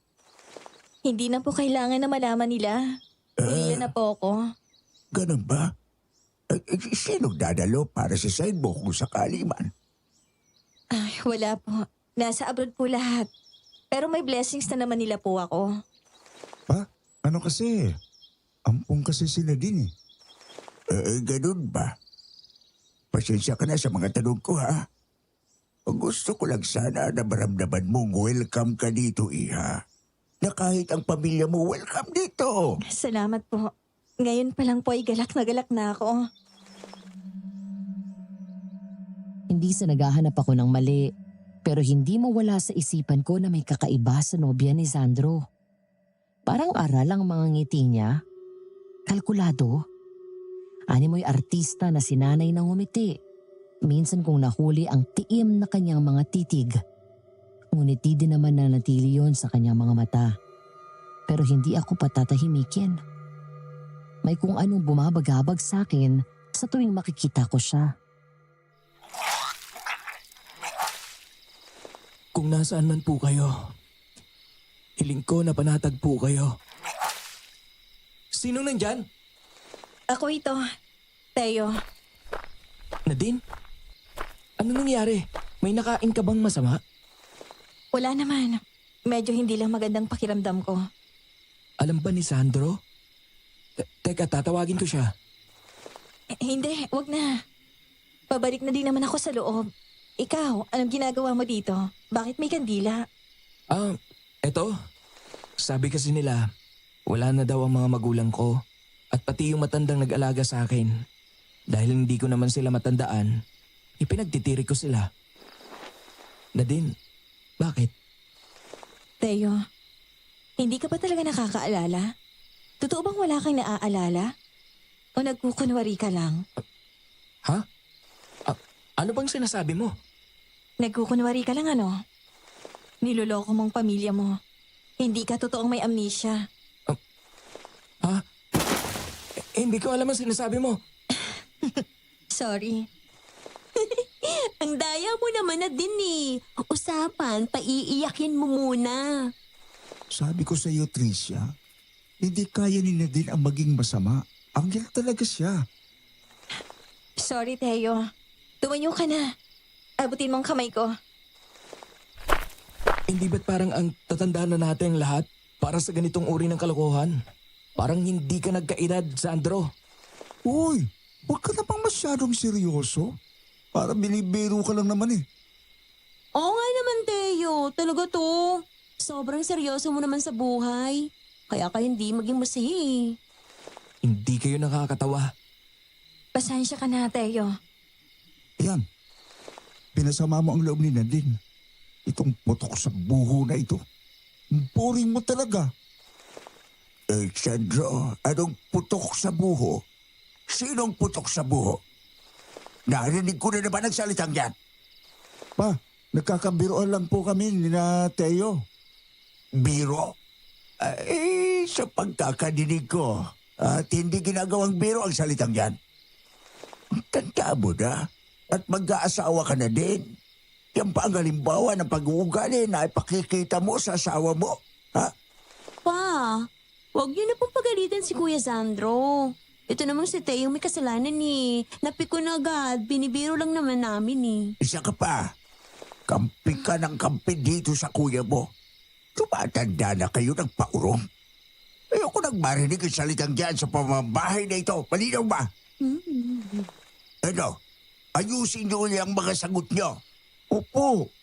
Speaker 8: Hindi na po kailangan na malaman nila. Pilihan na po ako.
Speaker 6: Ganun ba? Sinong dadalo para sa side mo kung sakali man?
Speaker 8: Ay, wala po. Nasa abroad po lahat. Pero may blessings na naman nila po ako.
Speaker 6: Pa, ano kasi? Ampong kasi sila din eh. Ganun ba? Pasensya ka na sa mga tanong ko ha. Gusto ko lang sana na maramdaman mong welcome ka dito, iha. Na kahit ang pamilya mo, welcome dito.
Speaker 8: Salamat po. Ngayon pa lang po ay galak na ako.
Speaker 4: Hindi sa naghahanap ako ng mali, pero hindi mawala sa isipan ko na may kakaiba sa nobya ni Sandro. Parang aral ang mga ngiti niya. Kalkulado. Ani mo'y artista na sinanay ng umiti. Minsan kong nahuli ang tiim na kanyang mga titig. Ngunit di din naman nanatili yon sa kanyang mga mata. Pero hindi ako patatahimikin. May kung anong bumabagabag sa akin sa tuwing makikita ko siya.
Speaker 2: Kung nasaan man po kayo, hiling ko na panatag po kayo. Sinong nandyan?
Speaker 8: Ako ito, Teo.
Speaker 2: Nadine? Ano nangyari? May nakain ka bang masama?
Speaker 8: Wala naman. Medyo hindi lang magandang pakiramdam ko.
Speaker 2: Alam ba ni Sandro? Teka, tatawagin ko siya.
Speaker 8: Hindi, wag na. Pabalik na din naman ako sa loob. Ikaw, anong ginagawa mo dito? Bakit may kandila?
Speaker 2: Eto. Sabi kasi nila, wala na daw ang mga magulang ko at pati yung matandang nag-alaga sa akin. Dahil hindi ko naman sila matandaan, ipinagtitirik ko sila. Nadine, bakit?
Speaker 8: Teo, hindi ka ba talaga nakakaalala? Totoo bang wala kang naaalala? O nagkukunwari ka lang?
Speaker 2: Ha? Ano bang sinasabi mo?
Speaker 8: Nagkukunwari ka lang ano? Niloloko mong pamilya mo. Hindi ka totoong may amnesia.
Speaker 2: Ha? Hindi ko alam ang sinasabi mo.
Speaker 8: Sorry.
Speaker 3: Ang daya mo naman na din eh. Usapan, paiiyakin mo muna.
Speaker 6: Sabi ko sa iyo, Tricia, hindi kaya ni Nadine ang maging masama. Anghel talaga siya.
Speaker 8: Sorry, Teo. Tumayo ka na. Abutin mo ang kamay ko.
Speaker 2: Hindi ba't parang ang tatandaan na natin lahat para sa ganitong uri ng kalokohan? Parang hindi ka nagkaedad, Sandro.
Speaker 6: Uy, huwag ka namang masyadong seryoso. Para binibiro ka lang naman eh.
Speaker 3: Oo nga naman, Teo. Talaga to. Sobrang seryoso mo naman sa buhay. Kaya ka hindi maging masaya eh.
Speaker 2: Hindi kayo nakakatawa.
Speaker 8: Pasensya ka na, Teo.
Speaker 6: Ayan, pinasama mo ang loob ni Nadine. Itong putok sa buho na ito. Boring mo talaga. Sandro, anong putok sa buho? Sinong putok sa buho? Narinig ko na naman ang salitang yan. Pa, nagkakabiroan lang po kami ni na Teo. Biro? Sa pagkakadinig ko, at hindi ginagawang biro ang salitang yan. Tanda mo na, at mag-aasawa ka na din. Yan pa ang halimbawa ng pag-uugali na ipakikita mo sa asawa mo. Ha?
Speaker 3: Pa, huwag niyo na pong pagalitan si Kuya Sandro. Ito namang si Teo may kasalanan eh. Napikon na agad. Binibiro lang naman namin eh.
Speaker 6: Isa ka pa. Kampi ka ng kampi dito sa kuya mo. Tumatanda na kayo ng paurong. Ayoko nang marinig ang salitang diyan sa pamamahay na ito. Malinaw ba? Ano? Ayusin niyo ulit ang mga sagot niyo. Opo.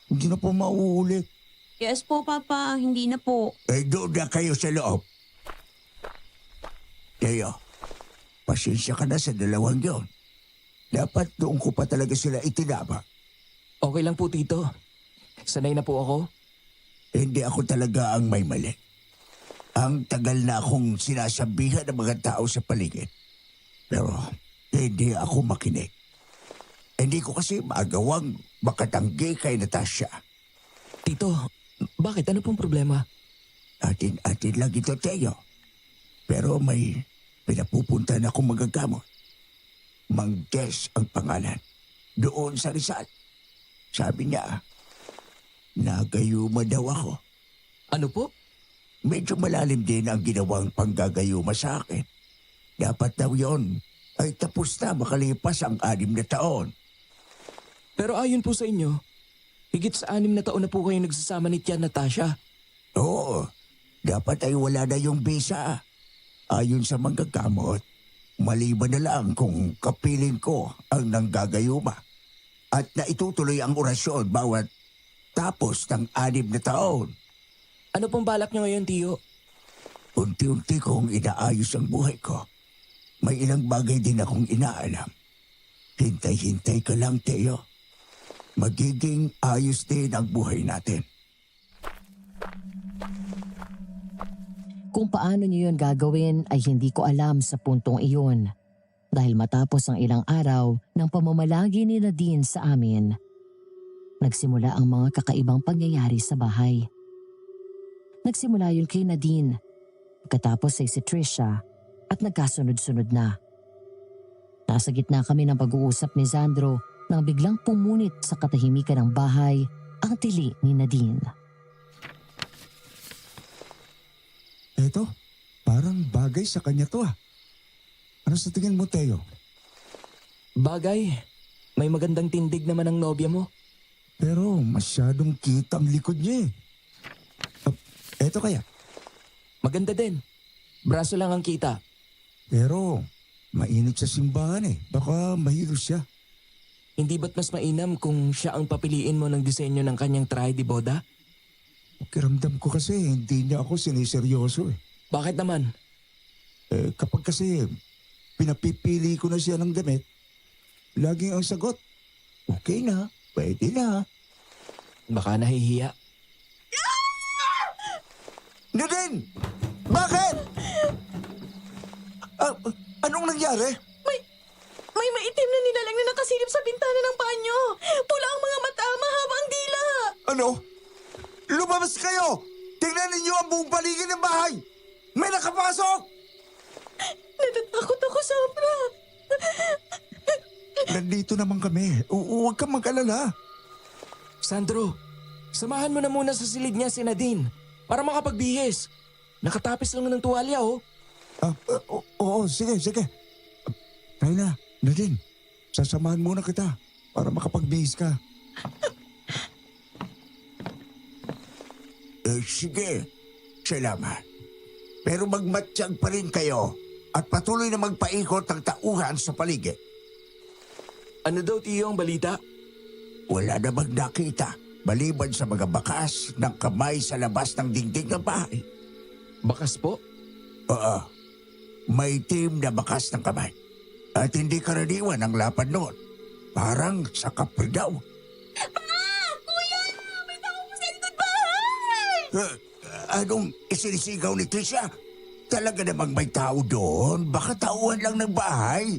Speaker 6: Hindi na po mauulit.
Speaker 3: Yes po, Papa. Hindi na po.
Speaker 6: Doon na kayo sa loob. Teo, pasensya ka na sa dalawang yon. Dapat doon ko pa talaga sila itinama.
Speaker 2: Okay lang po, Tito. Sanay na po ako.
Speaker 6: Hindi ako talaga ang may mali. Ang tagal na akong sinasabihan ng mga tao sa paligid. Pero hindi ako makinig. Hindi ko kasi magawang makatanggi kay Natasha.
Speaker 2: Tito, bakit? Ano pong problema?
Speaker 6: Atin lang ito, Teo. Pero may pinapupunta na akong magagamot. Mang Des ang pangalan. Doon sa Rizal. Sabi niya, nagayuma daw ako.
Speaker 2: Ano po?
Speaker 6: Medyo malalim din ang ginawang panggagayuma sa akin. Dapat daw yon ay tapos na makalipas ang 6 na taon.
Speaker 2: Pero ayon po sa inyo, higit sa 6 na taon na po kayo nagsasama ni Tia Natasha.
Speaker 6: Oo, dapat ay wala na yung bisa. Ayon sa manggagamot, maliban na lang kung kapiling ko ang nanggagayuma at naitutuloy ang orasyon bawat tapos ng 6 na taon.
Speaker 2: Ano pong balak niyo ngayon, Tiyo?
Speaker 6: Unti-unti kong inaayos ang buhay ko. May ilang bagay din akong inaalam. Hintay-hintay ka lang, Teo. Magiging ayos din ang buhay natin.
Speaker 4: Kung paano niyo yun gagawin ay hindi ko alam sa puntong iyon. Dahil matapos ang ilang araw ng pamamalagi ni Nadine sa amin, nagsimula ang mga kakaibang pangyayari sa bahay. Nagsimula yun kay Nadine, pagkatapos ay si Tricia at nagkasunod-sunod na. Nasa gitna kami ng pag-uusap ni Sandro nang biglang pumunit sa katahimikan ng bahay ang tili ni Nadine.
Speaker 6: Eto, parang bagay sa kanya to ah. Ano sa tingin mo, Teo?
Speaker 2: Bagay, may magandang tindig naman ang nobya mo.
Speaker 6: Pero masyadong kita ang likod niya eh. Eto kaya?
Speaker 2: Maganda din. Braso lang ang kita.
Speaker 6: Pero mainit sa simbahan eh. Baka mahilo siya.
Speaker 2: Hindi ba't mas mainam kung siya ang papiliin mo ng disenyo ng kanyang trahe de boda?
Speaker 6: Kiramdam ko kasi hindi niya ako siniseryoso eh.
Speaker 2: Bakit naman?
Speaker 6: Kapag kasi pinapipili ko na siya ng damit, laging ang sagot, okay na, pwede na.
Speaker 2: Baka nahihiya.
Speaker 6: Nadine! Bakit? Anong nangyari?
Speaker 8: May maitim na nilalang na nakasilip sa bintana ng banyo. Pula ang mga mata, mahaba ang dila.
Speaker 6: Ano? Lumabas kayo! Tingnan ninyo ang buong paligid ng bahay! May nakapasok!
Speaker 8: Natatakot ako sobra.
Speaker 6: Nandito naman kami. Huwag kang mag-alala.
Speaker 2: Sandro, samahan mo na muna sa silid niya si Nadine para makapagbihis. Nakatapis lang ng tuwalya, oh.
Speaker 6: Oo, sige. Tayo na, Nadine. Sasamahan muna kita para makapagbihis ka. Sige. Salamat. Pero magmatsyag pa rin kayo at patuloy na magpaikot ang tauhan sa paligid.
Speaker 2: Ano daw, Tiyo, ang balita?
Speaker 6: Wala namang nakita maliban sa mga bakas ng kamay sa labas ng dingding ng bahay.
Speaker 2: Bakas po?
Speaker 6: Oo. May team na bakas ng kamay. At hindi karaniwan ang lapad noon. Parang sa kapre daw. Anong isinisigaw ni Tricia? Talaga namang may tao doon? Baka tauhan lang ng bahay.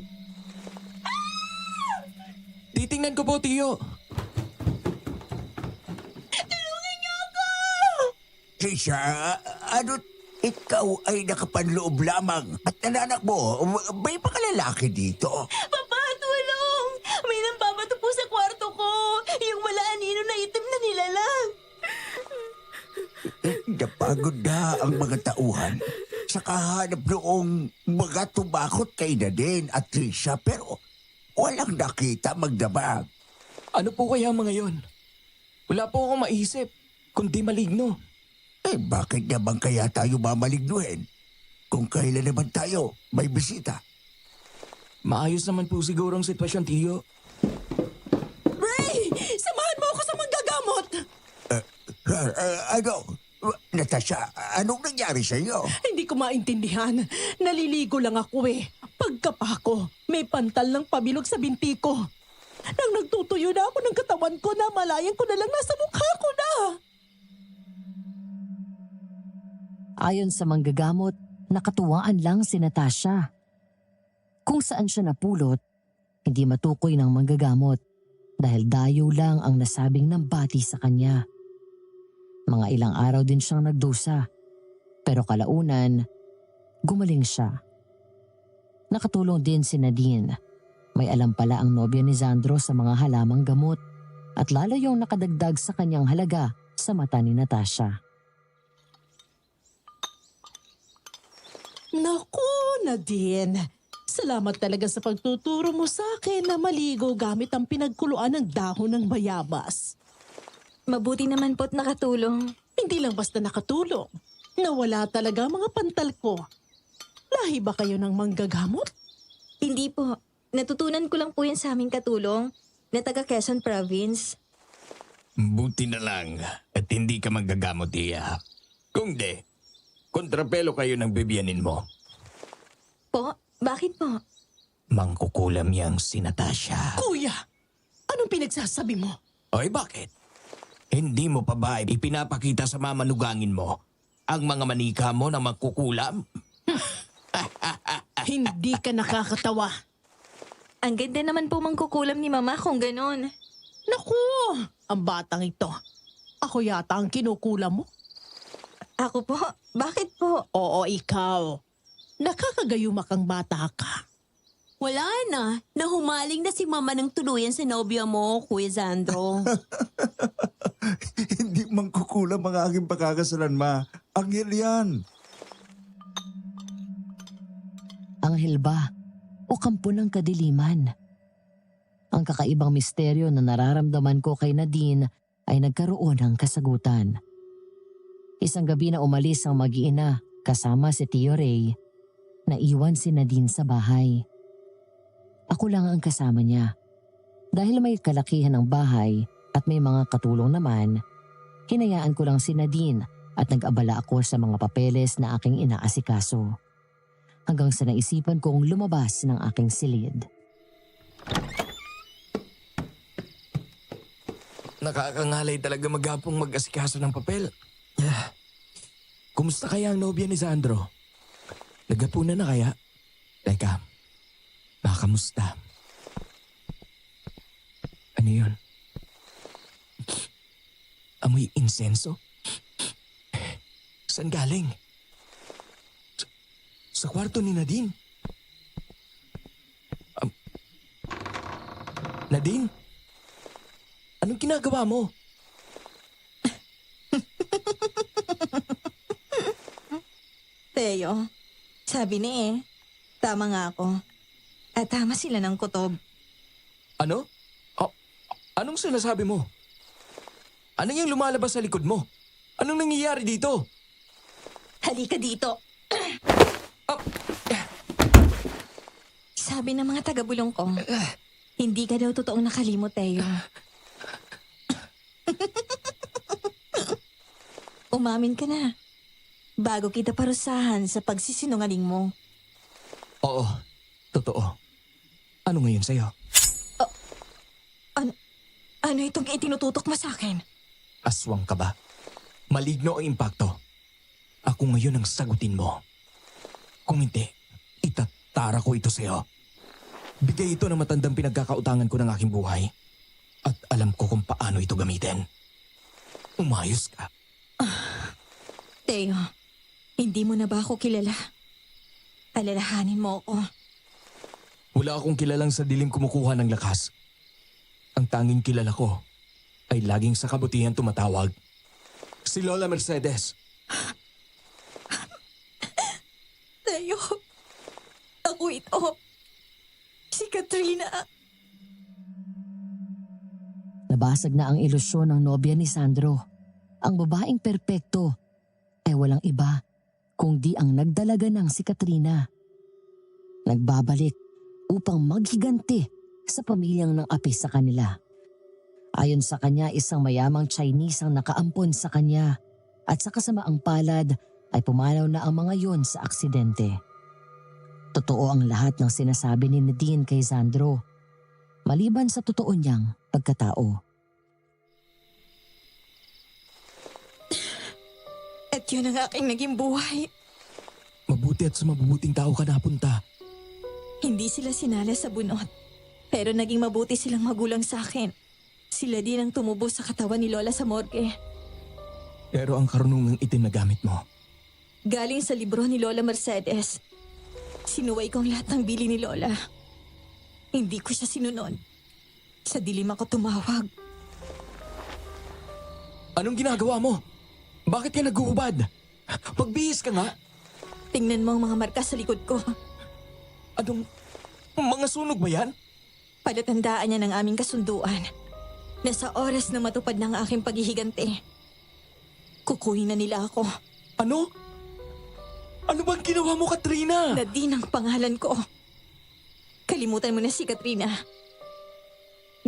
Speaker 2: Titingnan ko po, Tiyo.
Speaker 6: Tricia, ano? Ikaw ay nakapanloob lamang at nananak mo, may pakalalaki dito.
Speaker 3: Papa, tulong! May nambabato po sa kwarto ko. Yung wala anino na itim na nilalang.
Speaker 6: Napagod na ang mga tauhan sa kahanap noong mga tumakot kay Nadine at Tricia pero walang nakita magdamag.
Speaker 2: Ano po kaya ang mga yon? Wala po akong maisip, kundi maligno.
Speaker 6: Bakit naman kaya tayo mamalignuhin? Kung kailan naman tayo may bisita.
Speaker 2: Maayos naman po siguro ang sitwasyon, Tiyo.
Speaker 5: Ray! Samahan mo ako sa manggagamot!
Speaker 6: Ano? Natasha, anong nangyari sa iyo?
Speaker 5: Hindi ko maintindihan. Naliligo lang ako eh. Pagkapa ko, may pantal ng pabilog sa binti ko. Nang nagtutuyo na ako ng katawan ko na malayan ko na lang nasa mukha ko na.
Speaker 4: Ayon sa manggagamot, nakatuwaan lang si Natasha. Kung saan siya napulot, hindi matukoy ng manggagamot dahil dayo lang ang nasabing nambati sa kanya. Mga ilang araw din siyang nagdusa, pero kalaunan, gumaling siya. Nakatulong din si Nadine. May alam pala ang nobya ni Sandro sa mga halamang gamot at lalo yung nakadagdag sa kanyang halaga sa mata ni Natasha.
Speaker 5: Naku, Nadine. Salamat talaga sa pagtuturo mo sa akin na maligo gamit ang pinagkuluan ng dahon ng bayabas.
Speaker 8: Mabuti naman po't nakatulong.
Speaker 5: Hindi lang basta nakatulong. Nawala talaga ang mga pantal ko. Lahi ba kayo ng manggagamot?
Speaker 8: Hindi po. Natutunan ko lang po yan sa aming katulong na taga Quezon Province.
Speaker 7: Buti na lang at hindi ka manggagamot, Iya. Kung di, kontrapelo kayo ng bibiyanin mo.
Speaker 8: Po? Bakit po?
Speaker 7: Mangkukulam yang si Natasha.
Speaker 5: Kuya, anong pinagsasabi mo?
Speaker 7: Oy, bakit? Hindi mo pa ba ipinapakita sa mamanugangin mo ang mga manika mo na magkukulam?
Speaker 5: Hindi ka nakakatawa.
Speaker 8: Ang ganda naman po mangkukulam ni Mama kung ganon.
Speaker 5: Naku, ang batang ito. Ako yata ang kinukulam mo.
Speaker 8: Ako po? Bakit po?
Speaker 5: Oo, ikaw. Nakakagayuma kang bata ka.
Speaker 3: Wala na. Nahumaling na si Mama ng tuluyan sa nobya mo, Kuya Sandro.
Speaker 6: Hindi mangkukulam ang aking pagkakasalan, ma. Anghel yan.
Speaker 4: Anghel ba o kampo ng kadiliman? Ang kakaibang misteryo na nararamdaman ko kay Nadine ay nagkaroon ng kasagutan. Isang gabi na umalis ang mag-iina kasama si Tio Ray, naiwan si Nadine sa bahay. Ako lang ang kasama niya. Dahil may kalakihan ng bahay at may mga katulong naman, hinayaan ko lang si Nadine at nag-abala ako sa mga papeles na aking inaasikaso. Hanggang sa naisipan kong lumabas ng aking silid.
Speaker 7: Nakakangalay talaga maghapong mag-asikaso ng papel. Kumusta kaya ang nobya ni Sandro? Naghapunan na kaya? Teka, nakamusta? Ano yun? Amoy insenso? Saan galing? Sa kwarto ni Nadine. Nadine? Anong ginagawa mo?
Speaker 8: Teo, sabi ni tama nga ako. At tama sila ng kutob.
Speaker 7: Ano? Anong sinasabi mo? Ano yung lumalabas sa likod mo? Anong nangyayari dito?
Speaker 8: Halika dito. Sabi ng mga taga-bulong ko, hindi ka daw totoong nakalimot, Teo. Umamin ka na. Bago kita parusahan sa pagsisinungaling mo.
Speaker 7: Oo, totoo. Ano ngayon sa'yo?
Speaker 8: Ano itong itinututok mo sa akin?
Speaker 7: Aswang ka ba? Maligno ang impakto. Ako ngayon ang sagutin mo. Kung hindi, itatara ko ito sa'yo. Bigay ito ng matandang pinagkakautangan ko ng aking buhay. At alam ko kung paano ito gamitin. Umayos ka.
Speaker 8: Teo, hindi mo na ba ako kilala? Alalahanin mo ako.
Speaker 7: Wala akong kilalang sa dilim kumukuha ng lakas. Ang tanging kilala ko ay laging sa kabutihan tumatawag. Si Lola Mercedes.
Speaker 8: Teo, ako ito. Si Katrina.
Speaker 4: Nabasag na ang ilusyon ng nobya ni Sandro. Ang babaeng perpekto ay walang iba kundi ang nagdalaga ng si Katrina. Nagbabalik upang maghiganti sa pamilyang ng api sa kanila. Ayon sa kanya, isang mayamang Chinese ang nakaampon sa kanya at sa kasamaang palad ay pumanaw na ang mga yon sa aksidente. Totoo ang lahat ng sinasabi ni Nadine kay Sandro, maliban sa totoo niyang pagkatao.
Speaker 8: At yun ang aking naging buhay.
Speaker 7: Mabuti at sa mabubuting tao ka napunta.
Speaker 8: Hindi sila sinala sa bunot. Pero naging mabuti silang magulang sa akin. Sila din ang tumubo sa katawan ni Lola sa morgue.
Speaker 7: Pero ang karunungang itim na gamit mo,
Speaker 8: Galing sa libro ni Lola Mercedes. Sinuway ko ang lahat ng bili ni Lola. Hindi ko siya sinunod. Sa dilim ako tumawag.
Speaker 7: anong ginagawa mo? Bakit ka naguhubad? Magbihis ka nga.
Speaker 8: Tingnan mo ang mga marka sa likod ko.
Speaker 7: Anong mga sunog ba yan?
Speaker 8: Palatandaan niya ng aming kasunduan na sa oras na matupad ng aking paghihigante, kukunin na nila ako.
Speaker 7: Ano? Ano bang ginawa mo, Katrina?
Speaker 8: Nadine ang pangalan ko. Kalimutan mo na si Katrina.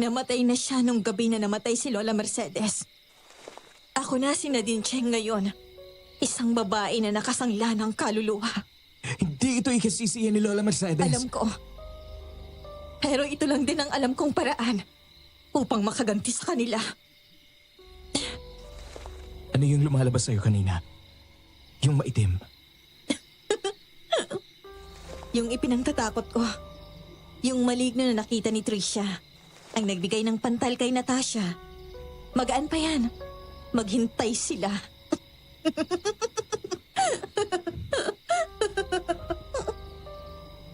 Speaker 8: Namatay na siya nung gabi na namatay si Lola Mercedes. Ako na si Nadine Cheng ngayon. Isang babae na nakasangla ng kaluluwa.
Speaker 7: Hindi ito ikasisiyan ni Lola Mercedes.
Speaker 8: Alam ko. Pero ito lang din ang alam kong paraan upang makaganti sa kanila.
Speaker 7: Ano yung lumalabas sa'yo kanina? Yung maitim.
Speaker 8: Yung ipinangtatakot ko. Yung maligno na nakita ni Tricia. Ang nagbigay ng pantal kay Natasha. Magaan pa yan. Maghintay sila.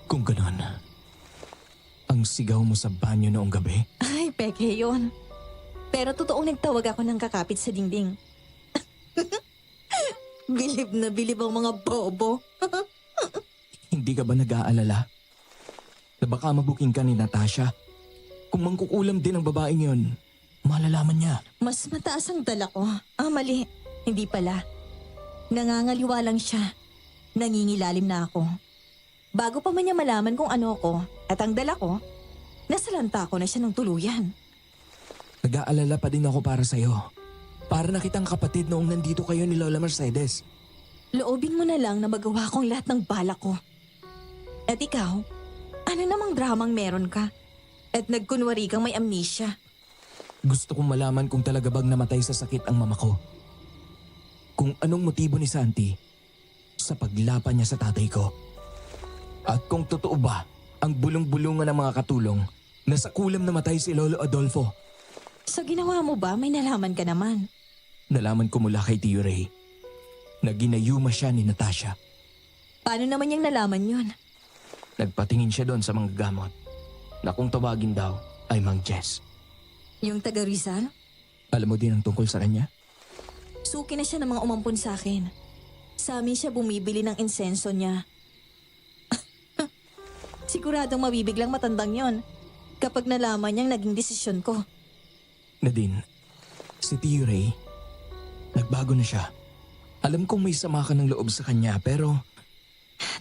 Speaker 7: Kung ganon, ang sigaw mo sa banyo noong gabi,
Speaker 8: Ay, peke yun. Pero totoong nagtawag ako ng kakapit sa dingding. Bilib na bilib ang mga bobo.
Speaker 7: hindi ka ba nag-aalala? Na baka mabuking ka ni Natasha? Kung mangkukulam din ang babaeng yon, malalaman niya.
Speaker 8: Mas mataas ang dala ko. Mali. Hindi pala. Nangangaliwa lang siya. Nangingilalim na ako. Bago pa man niya malaman kung ano ako at ang dala ko, nasalanta ko na siya ng tuluyan.
Speaker 7: Nag-aalala pa din ako para sa'yo.
Speaker 2: Para na kitang kapatid noong nandito kayo ni Lola Mercedes.
Speaker 8: Loobin mo na lang na magawa kong lahat ng balak ko. At ikaw, ano namang dramang meron ka? At nagkunwari kang may amnesia.
Speaker 2: Gusto kong malaman kung talaga bang namatay sa sakit ang mama ko. Kung anong motibo ni Santi sa paglapan niya sa tatay ko. At kung totoo ba ang bulong-bulungan ng mga katulong na sa kulam namatay si Lolo Adolfo.
Speaker 8: Sa ginawa mo ba, may nalaman ka naman?
Speaker 2: Nalaman ko mula kay Tio Ray na ginayuma siya ni Natasha.
Speaker 8: Paano naman niyang nalaman yun?
Speaker 2: Nagpatingin siya doon sa mga gamot na kung tawagin daw ay Mang Jess.
Speaker 8: Yung taga Rizal?
Speaker 2: Alam mo din ang tungkol sa kanya?
Speaker 8: Suki na siya ng mga umampun sa akin. Sa amin siya bumibili ng insenso niya. Siguradong mabibiglang matandang yon kapag nalaman niyang naging desisyon ko.
Speaker 2: Nadine, si Tio Ray, nagbago na siya. Alam kong may sama ka ng loob sa kanya pero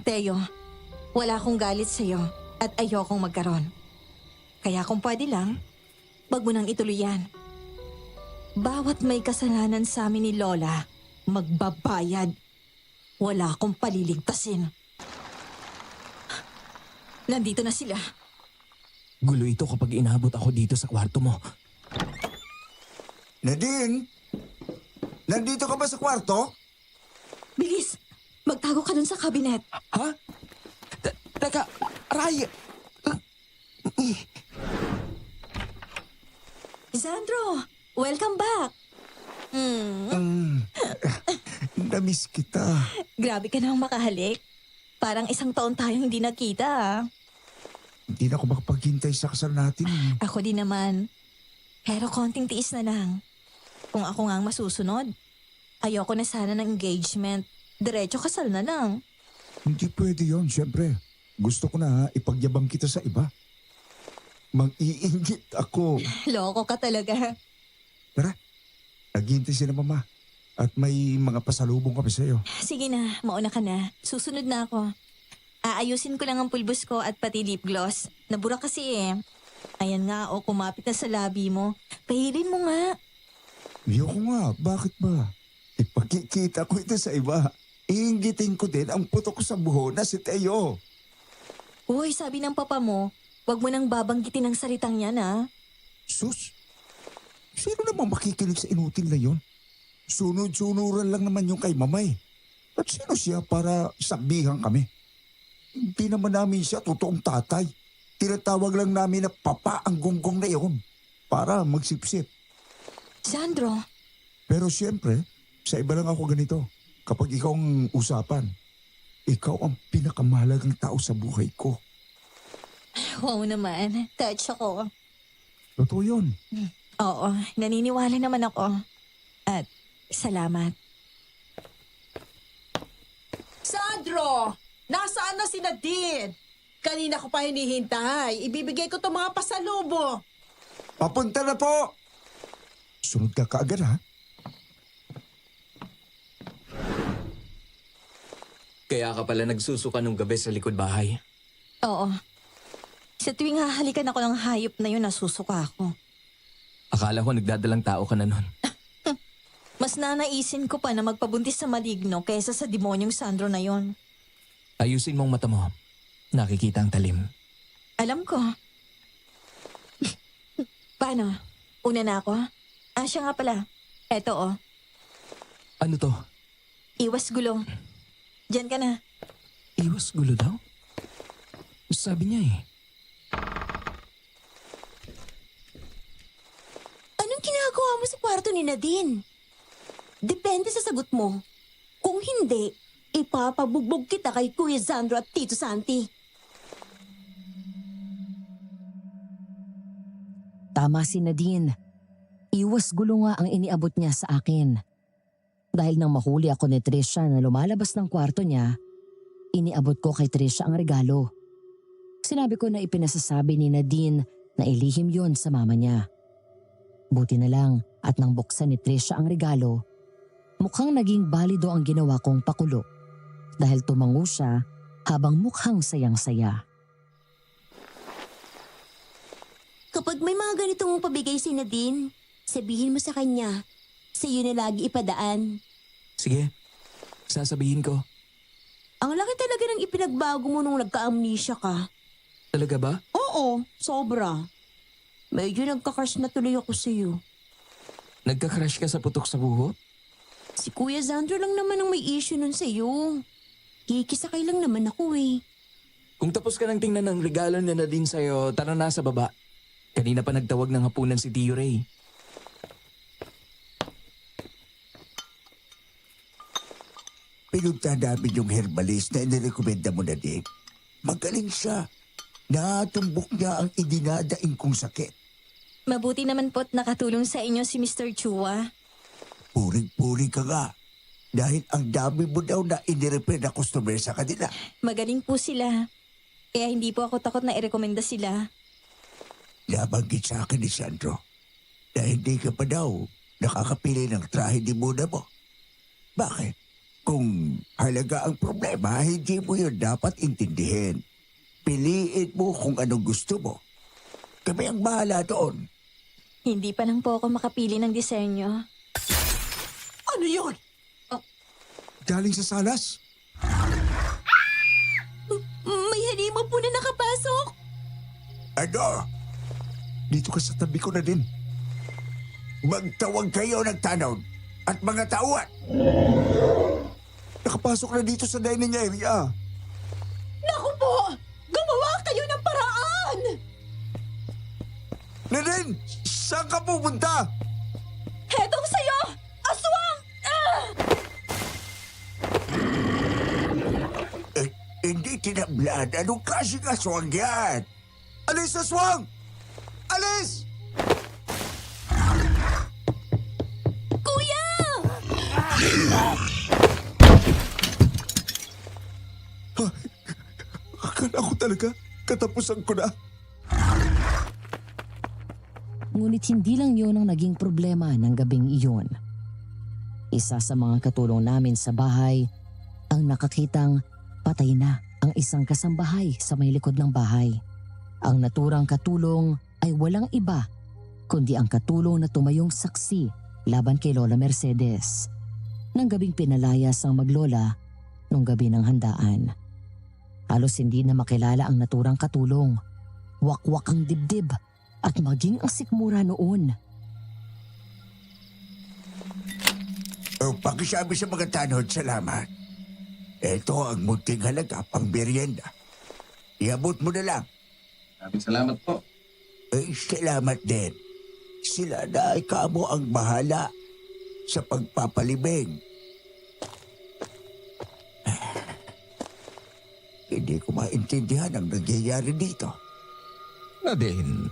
Speaker 8: Teo, wala akong galit sa'yo at ayokong magkaroon. Kaya kung pwede lang, wag mo nang ituloy yan. Bawat may kasalanan sa amin ni Lola, magbabayad. Wala akong paliligtasin. Nandito na sila.
Speaker 2: gulo ito kapag inabot ako dito sa kwarto mo.
Speaker 6: Nadine? Nandito ka ba sa kwarto?
Speaker 8: Bilis! Magtago ka dun sa kabinet.
Speaker 2: Ha? Teka, Ray!
Speaker 8: Sandro, welcome back!
Speaker 6: Namiss kita.
Speaker 8: Grabe ka namang makahalik. Parang 1 taon tayong hindi nakita ah.
Speaker 6: Hindi na ako makapaghintay sa kasal natin.
Speaker 8: Ako din naman. Pero konting tiis na lang. Kung ako nga ang masusunod, ayoko na sana ng engagement. Diretso kasal na lang.
Speaker 6: Hindi pwede yon, syempre. Gusto ko na ipagyabang kita sa iba. Mag-iingit ako.
Speaker 8: Loko ka talaga.
Speaker 6: Tara, naghihintay si na mama. At may mga pasalubong kami sa'yo.
Speaker 8: Sige na, mauna ka na. Susunod na ako. Aayusin ko lang ang pulbos ko at pati lip gloss. Nabura kasi eh. Ayan nga, o kumapit na sa labi mo. Pahilin mo nga.
Speaker 6: Ayoko nga, bakit ba? Ipagkikita ko ito sa iba. Iinggitin ko din ang puto ko sa buho na si Teo.
Speaker 8: Uy, sabi ng papa mo, wag mo nang babanggitin ang salitang yan ah.
Speaker 6: Sus, sino namang makikinig sa inutil na yon? Sunod-sunuran lang naman yung kay mamay. At sino siya para sabihan kami? Hindi naman namin siya totoong tatay. Tinatawag lang namin na papa ang gonggong na yun para magsipsip.
Speaker 8: Sandro,
Speaker 6: Pero siyempre, sa iba lang ako ganito. Kapag ikaw ang usapan, ikaw ang pinakamahalagang tao sa buhay ko.
Speaker 8: wow naman. Touch ako.
Speaker 6: Totoo yun.
Speaker 8: Oo, naniniwala naman ako. At salamat.
Speaker 5: Sandro! Nasaan na si Nadine? Kanina ko pa hinihintay. Ibibigay ko itong mga pasalubong.
Speaker 6: Papunta na po! Sunod ka kaagad ha?
Speaker 2: Kaya ka pala nagsusuka nung gabi sa likod bahay.
Speaker 8: Oo. Sa tuwing hahalikan ako ng hayop na yun, nasusuka ako.
Speaker 2: Akala ko nagdadalang tao ka na nun.
Speaker 8: Mas nanaisin ko pa na magpabuntis sa maligno kaysa sa demonyong Sandro na yon.
Speaker 2: Ayusin mong mata mo. Nakikita ang talim.
Speaker 8: Alam ko. Paano? Una na ako? Siya nga pala. Eto oh.
Speaker 2: Ano to?
Speaker 8: Iwas gulo. Diyan ka na.
Speaker 2: Iwas gulo daw? Sabi niya eh.
Speaker 3: Anong ginagawa mo sa kwarto ni Nadine? Depende sa sagot mo. Kung hindi, ipapabugbog kita kay Kuya Sandro at Tito Santi.
Speaker 4: Tama si Nadine. Iwas gulo nga ang iniabot niya sa akin. Dahil nang mahuli ako ni Trisha na lumalabas ng kwarto niya, iniabot ko kay Trisha ang regalo. Sinabi ko na ipinasasabi ni Nadine na ilihim yon sa mama niya. Buti na lang at nang buksan ni Trisha ang regalo, mukhang naging balido ang ginawa kong pakulo dahil tumango siya habang mukhang sayang-saya.
Speaker 3: Kapag may mga ganitong pabigay si Nadine, sabihin mo sa kanya, sa'yo na lagi ipadaan.
Speaker 2: Sige, sasabihin ko.
Speaker 3: Ang laki talaga ng ipinagbago mo nung nagka-amnesia ka.
Speaker 2: Talaga ba?
Speaker 3: Oo, sobra. Medyo nagka-crush na tuloy ako sa'yo.
Speaker 2: Nagka-crush ka sa putok sa buho?
Speaker 3: Si Kuya Zandro lang naman ang may issue nun sa'yo. Kikisakay lang naman ako eh.
Speaker 2: Kung tapos ka nang tingnan ng regalo niya na din sa'yo, tara na sa baba. Kanina pa nagtawag ng hapunan si Tio Ray.
Speaker 6: Pinunta namin yung herbalist na inirekomenda mo na din. Magaling siya. Natumbok niya ang idinadaing kong sakit.
Speaker 8: Mabuti naman po't nakatulong sa inyo si Mr. Chua.
Speaker 6: Puring-puri ka nga. Dahil ang dami mo daw na inirefer na customer sa kanila.
Speaker 8: Magaling po sila. Kaya hindi po ako takot na irekomenda sila.
Speaker 6: Nabanggit sa akin ni Sandro na hindi ka pa daw nakakapili ng trahe ni Muna mo. Bakit? Kung halaga ang problema, hindi mo yun dapat intindihin. Piliin mo kung anong gusto mo. Kami ang bahala doon.
Speaker 8: Hindi pa lang po ako makapili ng disenyo.
Speaker 5: Ano yun?
Speaker 6: Galing sa salas?
Speaker 3: May halimaw po na nakapasok.
Speaker 6: Ano? Dito ka sa tabi ko na din. Magtawag kayo ng tanod at mga tauhan. Nakapasok na dito sa dining area.
Speaker 5: Naku po! Gumawa kayo ng paraan!
Speaker 6: Nadine, saan ka pupunta?
Speaker 8: Hetong sa'yo! Aswang!
Speaker 6: Hindi tinablan. Anong klaseng aswang yan? Alis, aswang! Alis!
Speaker 3: Kuya!
Speaker 6: Akala ko talaga katapusan ko na.
Speaker 4: Ngunit hindi lang yun ang naging problema ng gabing iyon. Isa sa mga katulong namin sa bahay ang nakakitang patay na ang isang kasambahay sa may likod ng bahay. Ang naturang katulong ay walang iba kundi ang katulong na tumayong saksi laban kay Lola Mercedes nang gabing pinalayas ang maglola nung gabi ng handaan. Halos hindi na makilala ang naturang katulong. Wakwak ang dibdib at maging ang sikmura noon.
Speaker 6: Pakisabi sa mga tanod, salamat. Ito ang munting halaga pang merienda. Iabot mo na lang.
Speaker 9: Maraming salamat po.
Speaker 6: Salamat din. Sila na ay kamo ang bahala sa pagpapalibing. Hindi ko maintindihan ang nangyayari dito.
Speaker 7: Nadine,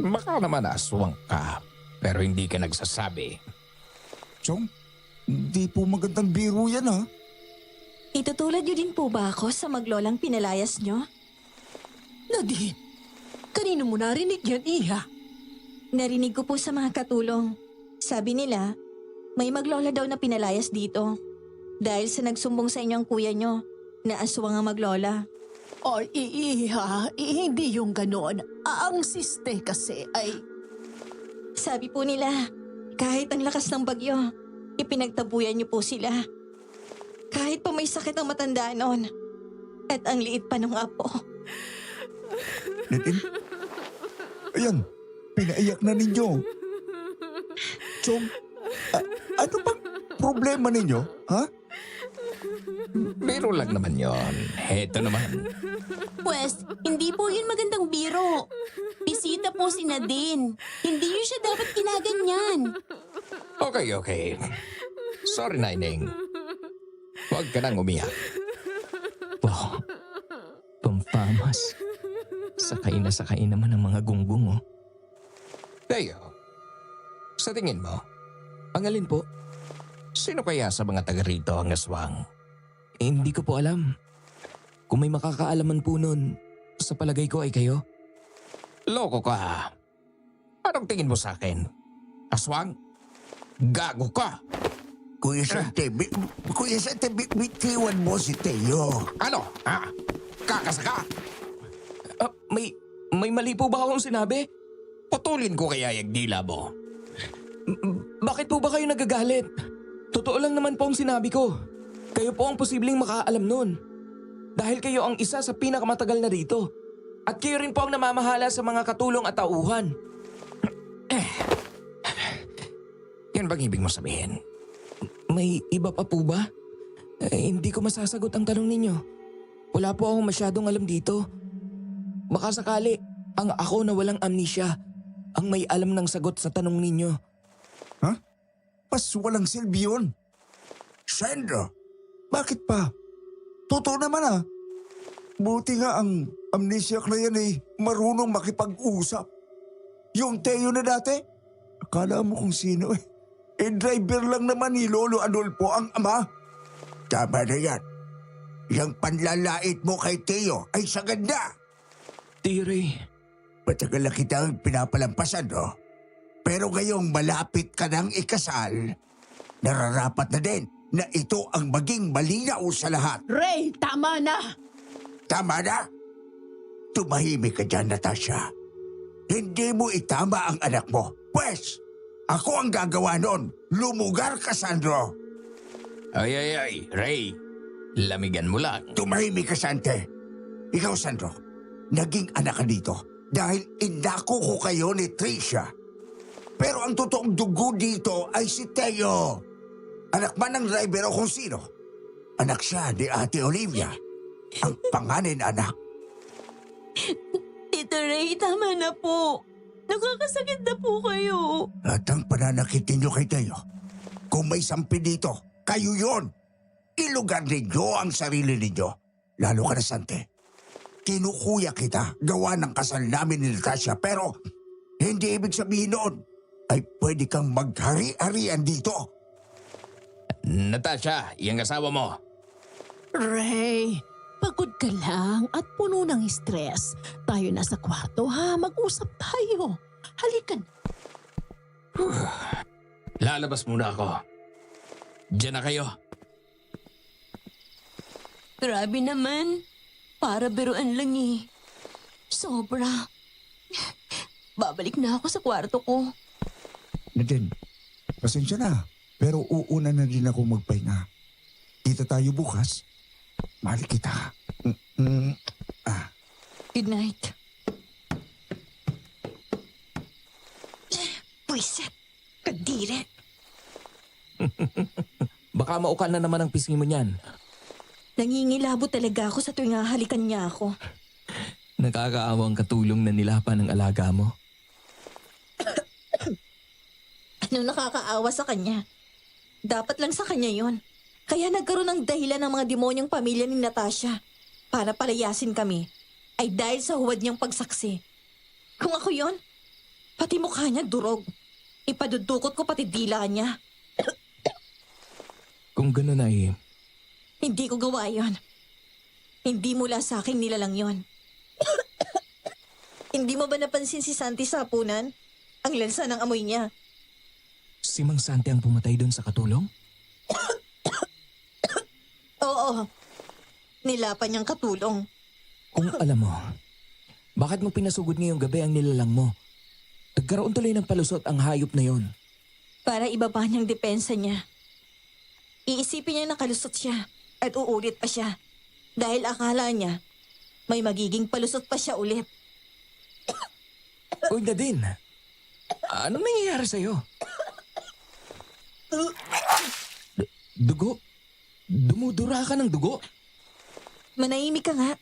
Speaker 7: baka naman aswang ka, pero hindi ka nagsasabi.
Speaker 6: Chong, hindi po magandang biro yan ha.
Speaker 8: Itutulad niyo din po ba ako sa maglolang pinalayas niyo?
Speaker 5: Nadine, kanino mo narinig yan, Iha?
Speaker 8: Narinig ko po sa mga katulong. Sabi nila, may maglola daw na pinalayas dito. Dahil sa nagsumbong sa inyo ang kuya niyo na aswang ang maglola.
Speaker 5: Ay, Iha, hindi yung ganon. Ang siste kasi ay...
Speaker 8: Sabi po nila, kahit ang lakas ng bagyo, ipinagtabuyan niyo po sila. Kahit pa may sakit ang matanda noon. At ang liit pa ng apo.
Speaker 6: Nadine, ayan, pinaiyak na ninyo. Chong, ano bang problema ninyo, ha?
Speaker 7: Biro lang naman yon. Heto naman.
Speaker 3: Pwes, hindi po yun magandang biro. Bisita po si Nadine. Hindi yun siya dapat ginaganyan.
Speaker 7: Okay. Sorry, Naineng. Huwag ka nang umiyak.
Speaker 2: Wow, pampamas. Sakay naman ang mga gunggong, oh.
Speaker 7: Teo, sa tingin mo,
Speaker 2: Ang alin po?
Speaker 7: sino kaya sa mga taga rito ang aswang?
Speaker 2: Hindi ko po alam. Kung may makakaalaman po nun, sa palagay ko ay kayo.
Speaker 7: Loko ka. Anong tingin mo sa akin? Aswang? Gago ka.
Speaker 6: Kuya Sante, bitiwan mo si Teo.
Speaker 7: Ano? Ha? Kakasaka?
Speaker 2: May mali po ba akong sinabi?
Speaker 7: Putulin ko kaya yung dila mo.
Speaker 2: Bakit po ba kayo nagagalit? Totoo lang naman po ang sinabi ko. Kayo po ang posibleng makaalam nun. Dahil kayo ang isa sa pinakamatagal na rito. At kayo rin po ang namamahala sa mga katulong at tauhan.
Speaker 7: Yan bang ibig mo sabihin?
Speaker 2: May iba pa po ba? Hindi ko masasagot ang tanong ninyo. Wala po akong masyadong alam dito. Baka sakali, ang ako na walang amnesia, ang may alam ng sagot sa tanong ninyo.
Speaker 6: Ha? Pas walang silbi yun. Sandro, bakit pa? Totoo naman ah. Buti nga ang amnesiak na yan ay marunong makipag-usap. Yung Teo na dati, akala mo kung sino eh. Driver lang naman ni Lolo Adolfo ang ama. Tama na yan. Yung panlalait mo kay Teo ay sagad na.
Speaker 2: Tire,
Speaker 6: Matagal na kitang pinapalampasan, no? Pero ngayong malapit ka nang ikasal, nararapat na din na ito ang maging malinaw sa lahat.
Speaker 5: Ray, tama na!
Speaker 6: Tama na? Tumahimik ka dyan, Natasha. Hindi mo itama ang anak mo. Pwes, ako ang gagawa nun. Lumugar ka, Sandro.
Speaker 7: Ay, Ray. Lamigan mo lang.
Speaker 6: Tumahimik ka, Sante. Ikaw, Sandro, naging anak ka dito dahil indako ko kayo ni Tricia. Pero ang totoong dugo dito ay si Teo. Anak man ng driver o kung sino. Anak siya ni Ate Olivia. Ang panganin anak.
Speaker 3: Tito Ray, tama na po. Nakakasakit na po kayo.
Speaker 6: At ang pananakit ninyo kay Teo, kung may sampi dito, kayo yon. Ilugar ninyo ang sarili ninyo. Lalo ka na, Sante. Kinukuya kita gawa ng kasal namin ni Natasha pero hindi ibig sabihin noon ay pwede kang maghari-harian dito.
Speaker 7: Natasha, yung asawa mo.
Speaker 5: Ray, pagod ka lang at puno ng stress. Tayo na sa kwarto ha, mag-usap tayo. Halika na.
Speaker 7: Lalabas muna ako. Diyan na kayo.
Speaker 3: Grabe naman. Para biruan lang eh. Sobra. Babalik na ako sa kwarto ko.
Speaker 6: Nadine, pasensya na. Pero uuna na din ako magpahinga. Kita tayo bukas. Mahal kita.
Speaker 8: Good night. Pwisit. Kadire.
Speaker 2: baka maukan na naman ang pisngi mo niyan.
Speaker 8: Nangingilabo talaga ako sa tuwing hahalikan niya ako.
Speaker 2: Nakakaawang katulong na nilapan ng alaga mo.
Speaker 8: Anong nakakaawa sa kanya? Dapat lang sa kanya yon. Kaya nagkaroon ng dahilan ng mga demonyong pamilya ni Natasha para palayasin kami ay dahil sa huwad niyang pagsaksi. Kung ako yon, pati mukha niya durog. Ipadudukot ko pati dila niya.
Speaker 2: Kung gano'n ay,
Speaker 8: Hindi ko gawa yon. Hindi mula sa akin nilalang yon. Hindi mo ba napansin si Santi sa hapunan? Ang lansa ng amoy niya.
Speaker 2: si Mang Sante ang pumatay doon sa katulong?
Speaker 8: Oo. Nilapan niyang katulong.
Speaker 2: Kung alam mo, bakit mo pinasugod ngayong gabi ang nilalang mo? Nagkaroon tuloy ng palusot ang hayop na yon.
Speaker 8: Para ibaba niyang depensa niya. Iisipin niya na kalusot siya at uulit pa siya. Dahil akala niya, may magiging palusot pa siya ulit.
Speaker 2: Uy, Nadine. Anong nangyayari sa'yo? Dugo? Dumudura ka ng dugo?
Speaker 8: Manahimik ka nga.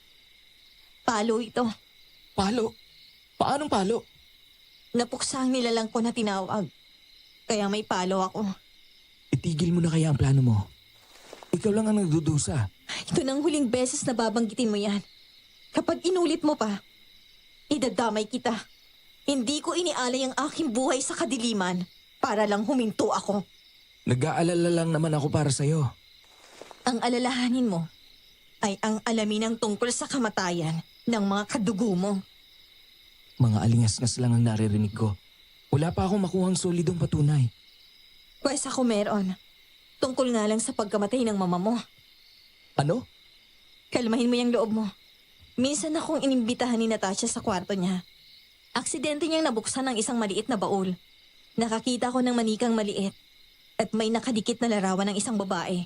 Speaker 8: Palo ito.
Speaker 2: Palo? Paanong palo?
Speaker 8: Napuksa ang nilalang ko na tinawag. Kaya may palo ako.
Speaker 2: Itigil mo na kaya ang plano mo. Ikaw lang ang nagdudusa.
Speaker 8: Ito nang huling beses na babanggitin mo yan. Kapag inulit mo pa, idadamay kita. Hindi ko inialay ang aking buhay sa kadiliman para lang huminto ako.
Speaker 2: Nag-aalala lang naman ako para sa'yo.
Speaker 8: Ang alalahanin mo ay ang alamin ng tungkol sa kamatayan ng mga kadugo mo.
Speaker 2: Mga alingas-ngas lang ang naririnig ko. Wala pa akong makuhang solidong patunay.
Speaker 8: Pwes ako meron. Tungkol nga lang sa pagkamatay ng mama mo.
Speaker 2: Ano?
Speaker 8: Kalmahin mo yung loob mo. Minsan akong inimbitahan ni Natasha sa kwarto niya. Aksidente niyang nabuksan ng isang maliit na baul. Nakakita ko ng manikang maliit at may nakadikit na larawan ng isang babae.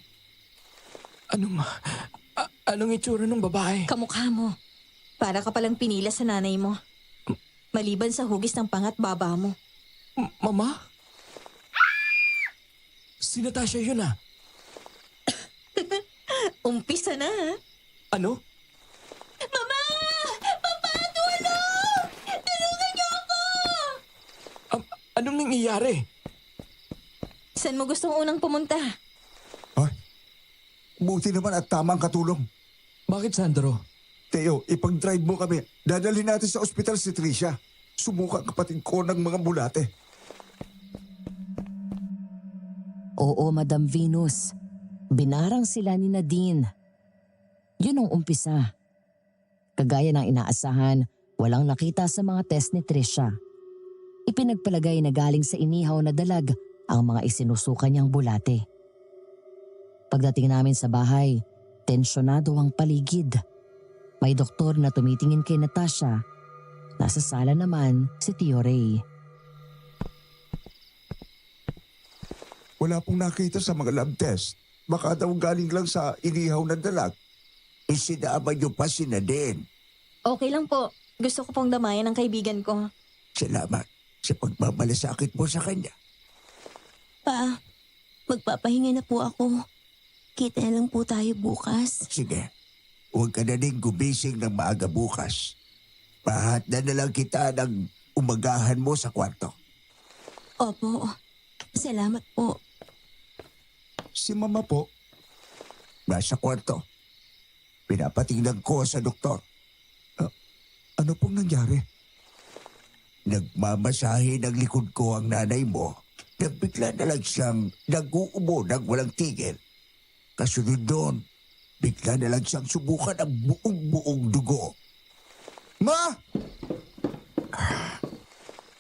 Speaker 2: Anong itsura ng babae?
Speaker 8: Kamukha mo. Para ka palang pinila sa nanay mo. Maliban sa hugis ng pangat baba mo.
Speaker 2: Mama? Si Natasha yun ah.
Speaker 8: Umpisa na ha?
Speaker 2: Ano?
Speaker 3: Mama! Papa, tulong! Tulungan niyo ako!
Speaker 2: Anong nangyayari?
Speaker 8: Saan mo gustong unang pumunta?
Speaker 6: Ay, buti naman at tamang katulong.
Speaker 2: Bakit, Sandro?
Speaker 6: Teo, ipag-drive mo kami. Dadalhin natin sa ospital si Tricia. Sumuka ang kapatid ko ng mga bulate.
Speaker 4: Oo, Madam Venus. Binarang sila ni Nadine. Yun ang umpisa. Kagaya ng inaasahan, walang nakita sa mga test ni Tricia. Ipinagpalagay na galing sa inihaw na dalag ang mga isinusuka niyang bulate. Pagdating namin sa bahay, tensyonado ang paligid. May doktor na tumitingin kay Natasha. Nasa sala naman si Tio Ray.
Speaker 6: Wala pong nakita sa mga lab test. Baka daw galing lang sa inihaw na dalag. Isinama niyo pa si Nadine.
Speaker 8: Okay lang po. Gusto ko pong damayan ng kaibigan ko.
Speaker 6: Salamat sa pagmamalasakit mo sa kanya.
Speaker 3: Pa, magpapahinga na po ako. Kita na lang po tayo bukas.
Speaker 6: Sige, huwag ka na din gumising ng maaga bukas. Pahatna na lang kita ng umagahan mo sa kwarto.
Speaker 3: Opo, salamat po.
Speaker 6: Si Mama po, nasa kwarto. Pinapatingnan ko sa doktor. Ano pong nangyari? Nagmamasahe ng likod ko ang nanay mo. Nagbigla na lang siyang nag-uubo ng walang tigil. Kasunod doon, bigla na lang siyang subukan ang buong dugo. Ma!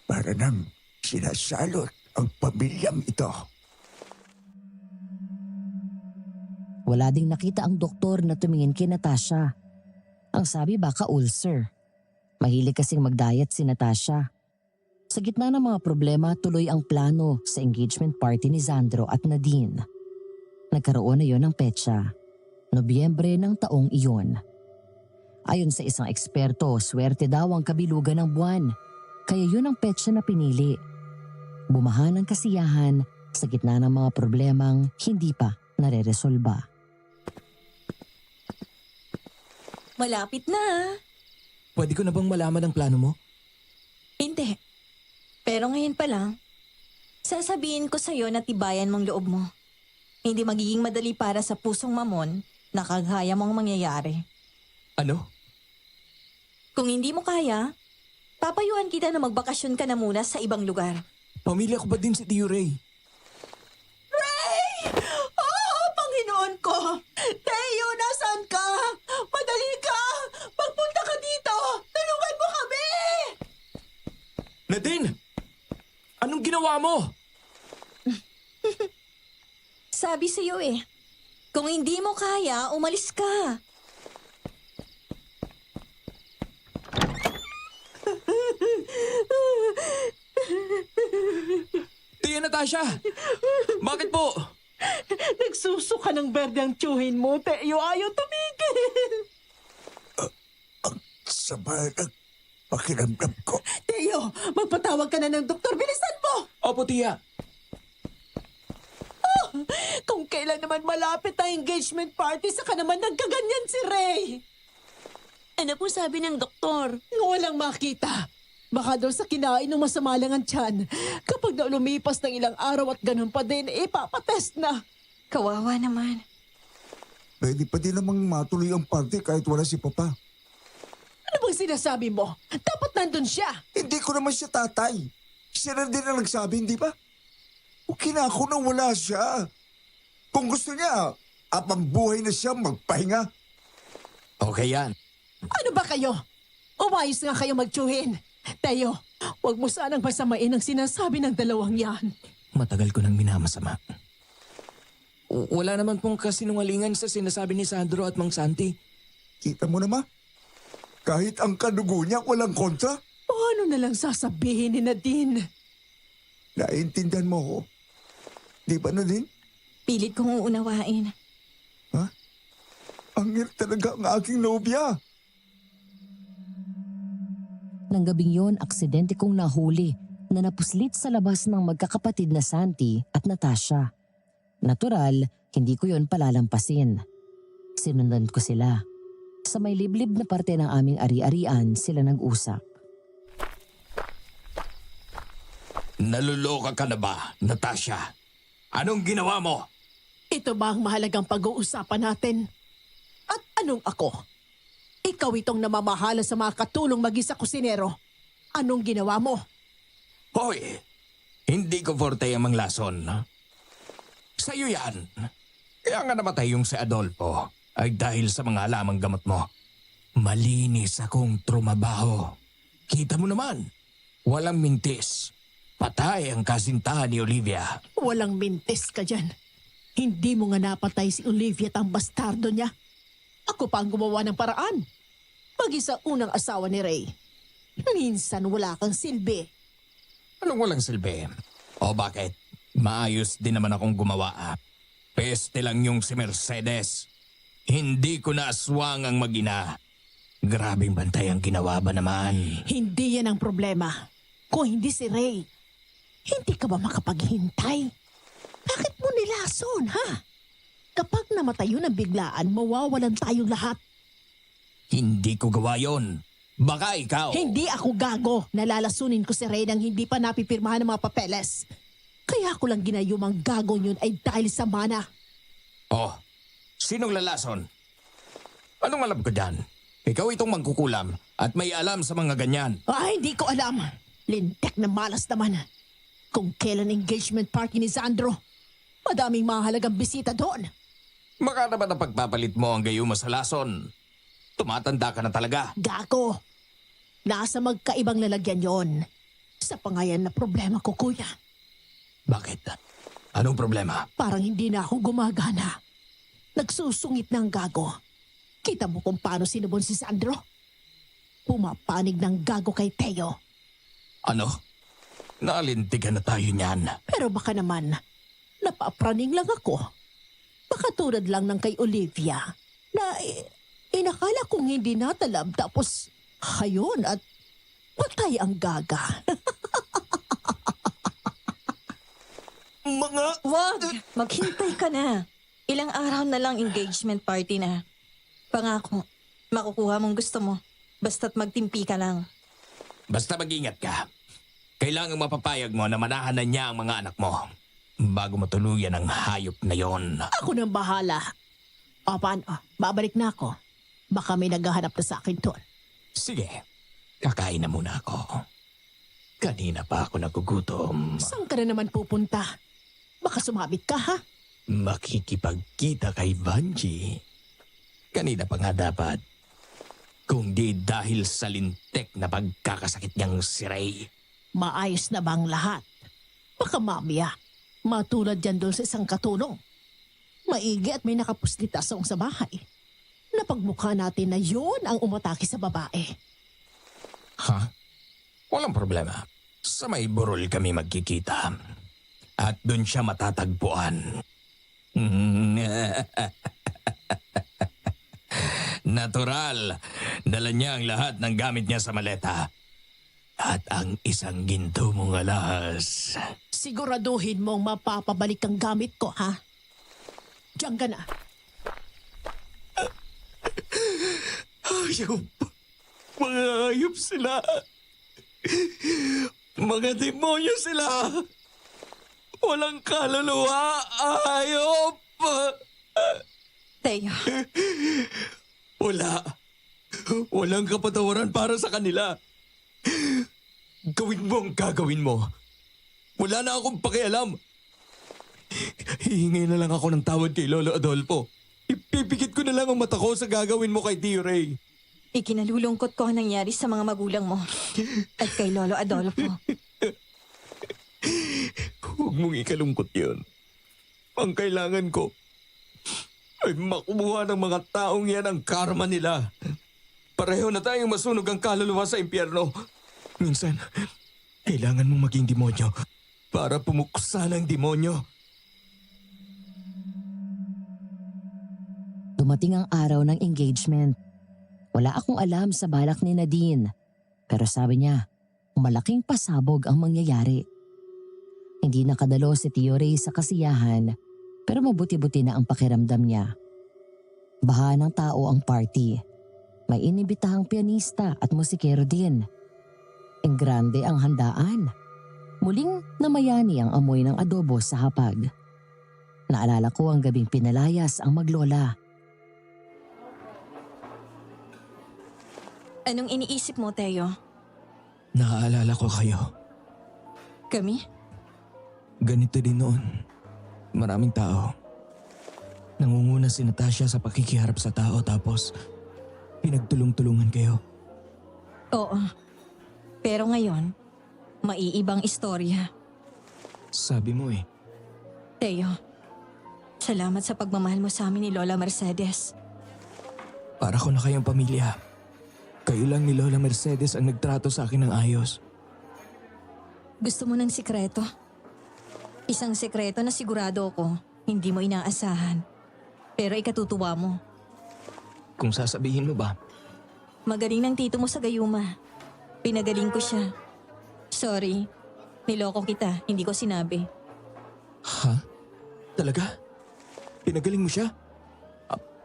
Speaker 6: Para nang sinasalot ang pamilyang ito.
Speaker 4: Wala ding nakita ang doktor na tumingin kay Natasha. Ang sabi baka ulcer. Mahilig kasing mag-diet si Natasha. Sa gitna ng mga problema, tuloy ang plano sa engagement party ni Sandro at Nadine. Nagkaroon na yon ng petsa, Nobyembre ng taong iyon. Ayon sa isang eksperto, swerte daw ang kabilugan ng buwan, kaya yun ang petsa na pinili. Bumahan ng kasiyahan sa gitna ng mga problemang hindi pa nare-resolba.
Speaker 8: Malapit na.
Speaker 2: Pwede ko na bang malaman ang plano mo?
Speaker 8: Hindi. Pero ngayon pa lang, sasabihin ko sa'yo na tibayan mong loob mo. Hindi magiging madali para sa pusong mamon na kagaya mong mangyayari.
Speaker 2: Ano?
Speaker 8: Kung hindi mo kaya, papayuhan kita na magbakasyon ka na muna sa ibang lugar.
Speaker 2: Pamilya ko ba din si Tio Ray?
Speaker 5: Oh, Panginoon ko! Teo, nasaan ka? Madali ka! Pagpunta ka dito! Tulungan mo kami!
Speaker 2: Nadine! Anong ginawa mo?
Speaker 8: Sabi sa'yo eh, kung hindi mo kaya, umalis ka.
Speaker 2: Tia Natasha! Bakit po?
Speaker 5: Nagsusuka ng berde ang tiyuhin mo, Teo. Ayaw tumigil.
Speaker 6: Sama ng pakiramdam ko.
Speaker 5: Teo, magpatawag ka na ng doktor. Bilisan mo!
Speaker 2: Opo, Tia.
Speaker 5: Kung kailan naman malapit ang engagement party, saka naman nagkaganyan si Ray.
Speaker 3: Ano po sabi ng doktor?
Speaker 5: Walang makita. Baka daw sa kinain ng masama lang ang tiyan. Kapag daw lumipas ng ilang araw at ganun pa din, ipapatest na.
Speaker 8: Kawawa naman.
Speaker 6: Pwede pa din namang matuloy ang party kahit wala si Papa.
Speaker 5: Ano bang sinasabi mo? Dapat nandun siya.
Speaker 6: Hindi ko naman siya tatay. Siya na din ang nagsabi, hindi ba? Okay na ako na wala siya. Kung gusto niya, apang buhay na siya magpahinga.
Speaker 2: Okay yan.
Speaker 5: Ano ba kayo? Umayos nga kayo magtsuhin. Teo, huwag mo sanang masamain ang sinasabi ng dalawang yan.
Speaker 2: Matagal ko nang minamasama. Wala naman pong kasinungalingan sa sinasabi ni Sandro at Mang Santi.
Speaker 6: Kita mo naman, kahit ang kadugo niya walang kontra.
Speaker 5: Paano na lang sasabihin ni Nadine?
Speaker 6: Naiintindihan mo ko. Di ba na din?
Speaker 8: Pilit kong uunawain.
Speaker 6: Ang hirap talaga ang aking nobya.
Speaker 4: Nang gabing yon, aksidente kong nahuli na napuslit sa labas ng magkakapatid na Santi at Natasha. Natural, hindi ko yon palalampasin. Sinundan ko sila. Sa may liblib na parte ng aming ari-arian, sila nag-usap.
Speaker 7: Naluloka ka na ba, Natasha? Anong ginawa mo?
Speaker 5: Ito ba ang mahalagang pag-uusapan natin? At anong ako? Ikaw itong namamahala sa mga katulong mag-isa kusinero. Anong ginawa mo?
Speaker 7: Hoy, hindi ko forte ang manglason. Sa'yo yan. Kaya nga namatay yung si Adolfo ay dahil sa mga alamang gamot mo. Malinis akong trumabaho. Kita mo naman, walang mintis. Patay ang kasintahan ni Olivia.
Speaker 5: Walang mintis ka dyan. Hindi mo nga napatay si Olivia at ang bastardo niya. Ako pa ang gumawa ng paraan. Mag-isa unang asawa ni Ray. Minsan wala kang silbi.
Speaker 7: Anong walang silbi? O bakit? Maayos din naman akong gumawa. Peste lang yung si Mercedes. Hindi ko na aswang ang mag-ina. Grabing bantay ang ginawa ba naman?
Speaker 5: Hindi yan ang problema. Kung hindi si Ray, hindi ka ba makapaghintay? Bakit mo nilason, ha? Kapag namatay yun ang biglaan, mawawalan tayong lahat.
Speaker 7: Hindi ko gawa yon. Baka ikaw.
Speaker 5: Hindi ako gago. Nalalasunin ko si Ray nang hindi pa napipirmahan ng mga papeles. Kaya ko lang ginayumang gago yun ay dahil sa mana.
Speaker 7: Oh, sinong lalason? Anong alam ko dyan? Ikaw itong mangkukulam at may alam sa mga ganyan.
Speaker 5: Ay, hindi ko alam. Lintek na malas naman. Kung kailan engagement party ni Sandro, madaming mahalagang bisita doon.
Speaker 7: Baka naman ang pagpapalit mo ang gayuma sa lason. Tumatanda ka na talaga.
Speaker 5: Gago. Nasa magkaibang lalagyan yon. Sa pangayan na problema ko, kuya.
Speaker 7: Bakit? Anong problema?
Speaker 5: Parang hindi na ako gumagana. Nagsusungit ng gago. Kita mo kung paano sinubon si Sandro? Pumapanig ng gago kay Teo.
Speaker 7: Ano? Nalintigan na tayo niyan.
Speaker 5: Pero baka naman, napapraning lang ako. Baka tulad lang ng kay Olivia na inakala kong hindi natalab tapos hayon at patay ang gaga.
Speaker 8: Wag! Maghintay ka na. Ilang araw na lang engagement party na. Pangako, makukuha mong gusto mo. Basta't magtimpi ka lang.
Speaker 7: Basta mag-ingat ka. Kailangang mapapayag mo na manahan na niya ang mga anak mo bago matuluyan ang hayop na yon.
Speaker 5: Ako nang bahala. O paano? Babalik na ako. Baka may naghahanap na sa akin doon.
Speaker 7: Sige, kakain na muna ako. Kanina pa ako nagugutom.
Speaker 5: Saan ka na naman pupunta? Baka sumabit ka, ha?
Speaker 7: Makikipagkita kay Vanji. Kanina pa nga dapat. Kung di dahil sa lintek na pagkakasakit niyang si Ray.
Speaker 5: Maayos na bang lahat? Baka mamaya, matulad yan doon sa isang katulong. Maigi at may nakapuslita sa bahay. Napagmukha natin na yun ang umatake sa babae.
Speaker 7: Ha? Walang problema. Sa may burol kami magkikita. At doon siya matatagpuan. Natural. Dala niya ang lahat ng gamit niya sa maleta. At ang isang ginto mong alas.
Speaker 5: Siguraduhin mong mapapabalik ang gamit ko, ha? Diyan ka na.
Speaker 7: Hayop. Mga hayop sila. Mga demonyo sila. Walang kaluluwa. Hayop.
Speaker 8: Teo,
Speaker 7: Wala. Walang kapatawaran para sa kanila. Gawin mo ang gagawin mo. Wala na akong pakialam. Hihingi na lang ako ng tawad kay Lolo Adolfo. Ipipikit ko na lang ang mata ko sa gagawin mo kay Tio Ray.
Speaker 8: ikinalulungkot ko ang nangyari sa mga magulang mo at kay Lolo Adolfo.
Speaker 7: Huwag mong ikalungkot yun. Ang kailangan ko ay makubuha ng mga taong yan ang karma nila. Pareho na tayong masunog ang kaluluwa sa impyerno. Minsan, kailangan mong maging demonyo para pumuksa ng demonyo.
Speaker 4: Dumating ang araw ng engagement. Wala akong alam sa balak ni Nadine. Pero sabi niya, malaking pasabog ang mangyayari. Hindi nakadalo si Tio Ray sa kasiyahan, pero mabuti-buti na ang pakiramdam niya. Baha ng tao ang party. May inibitahang pianista at musikero din. Ang grande ang handaan. Muling namayani ang amoy ng adobo sa hapag. Naalala ko ang gabing pinalayas ang maglola.
Speaker 8: Anong iniisip mo, Teo?
Speaker 7: Naaalala ko kayo.
Speaker 8: Kami?
Speaker 7: Ganito din noon. Maraming tao. Nangunguna si Natasha sa pakikiharap sa tao tapos pinagtulong-tulungan kayo.
Speaker 8: Oo. Pero ngayon, maiibang istorya.
Speaker 7: Sabi mo eh.
Speaker 8: Teo, salamat sa pagmamahal mo sa amin ni Lola Mercedes.
Speaker 7: Para ko na kayong pamilya. Kayo lang ni Lola Mercedes ang nagtrato sa akin ng ayos.
Speaker 8: Gusto mo ng sikreto? Isang sikreto na sigurado ko hindi mo inaasahan. Pero ikatutuwa mo.
Speaker 7: Kung sasabihin mo ba?
Speaker 8: Magaling ng tito mo sa gayuma. Pinagaling ko siya. Sorry, niloko kita, hindi ko sinabi.
Speaker 7: Ha? Talaga? Pinagaling mo siya?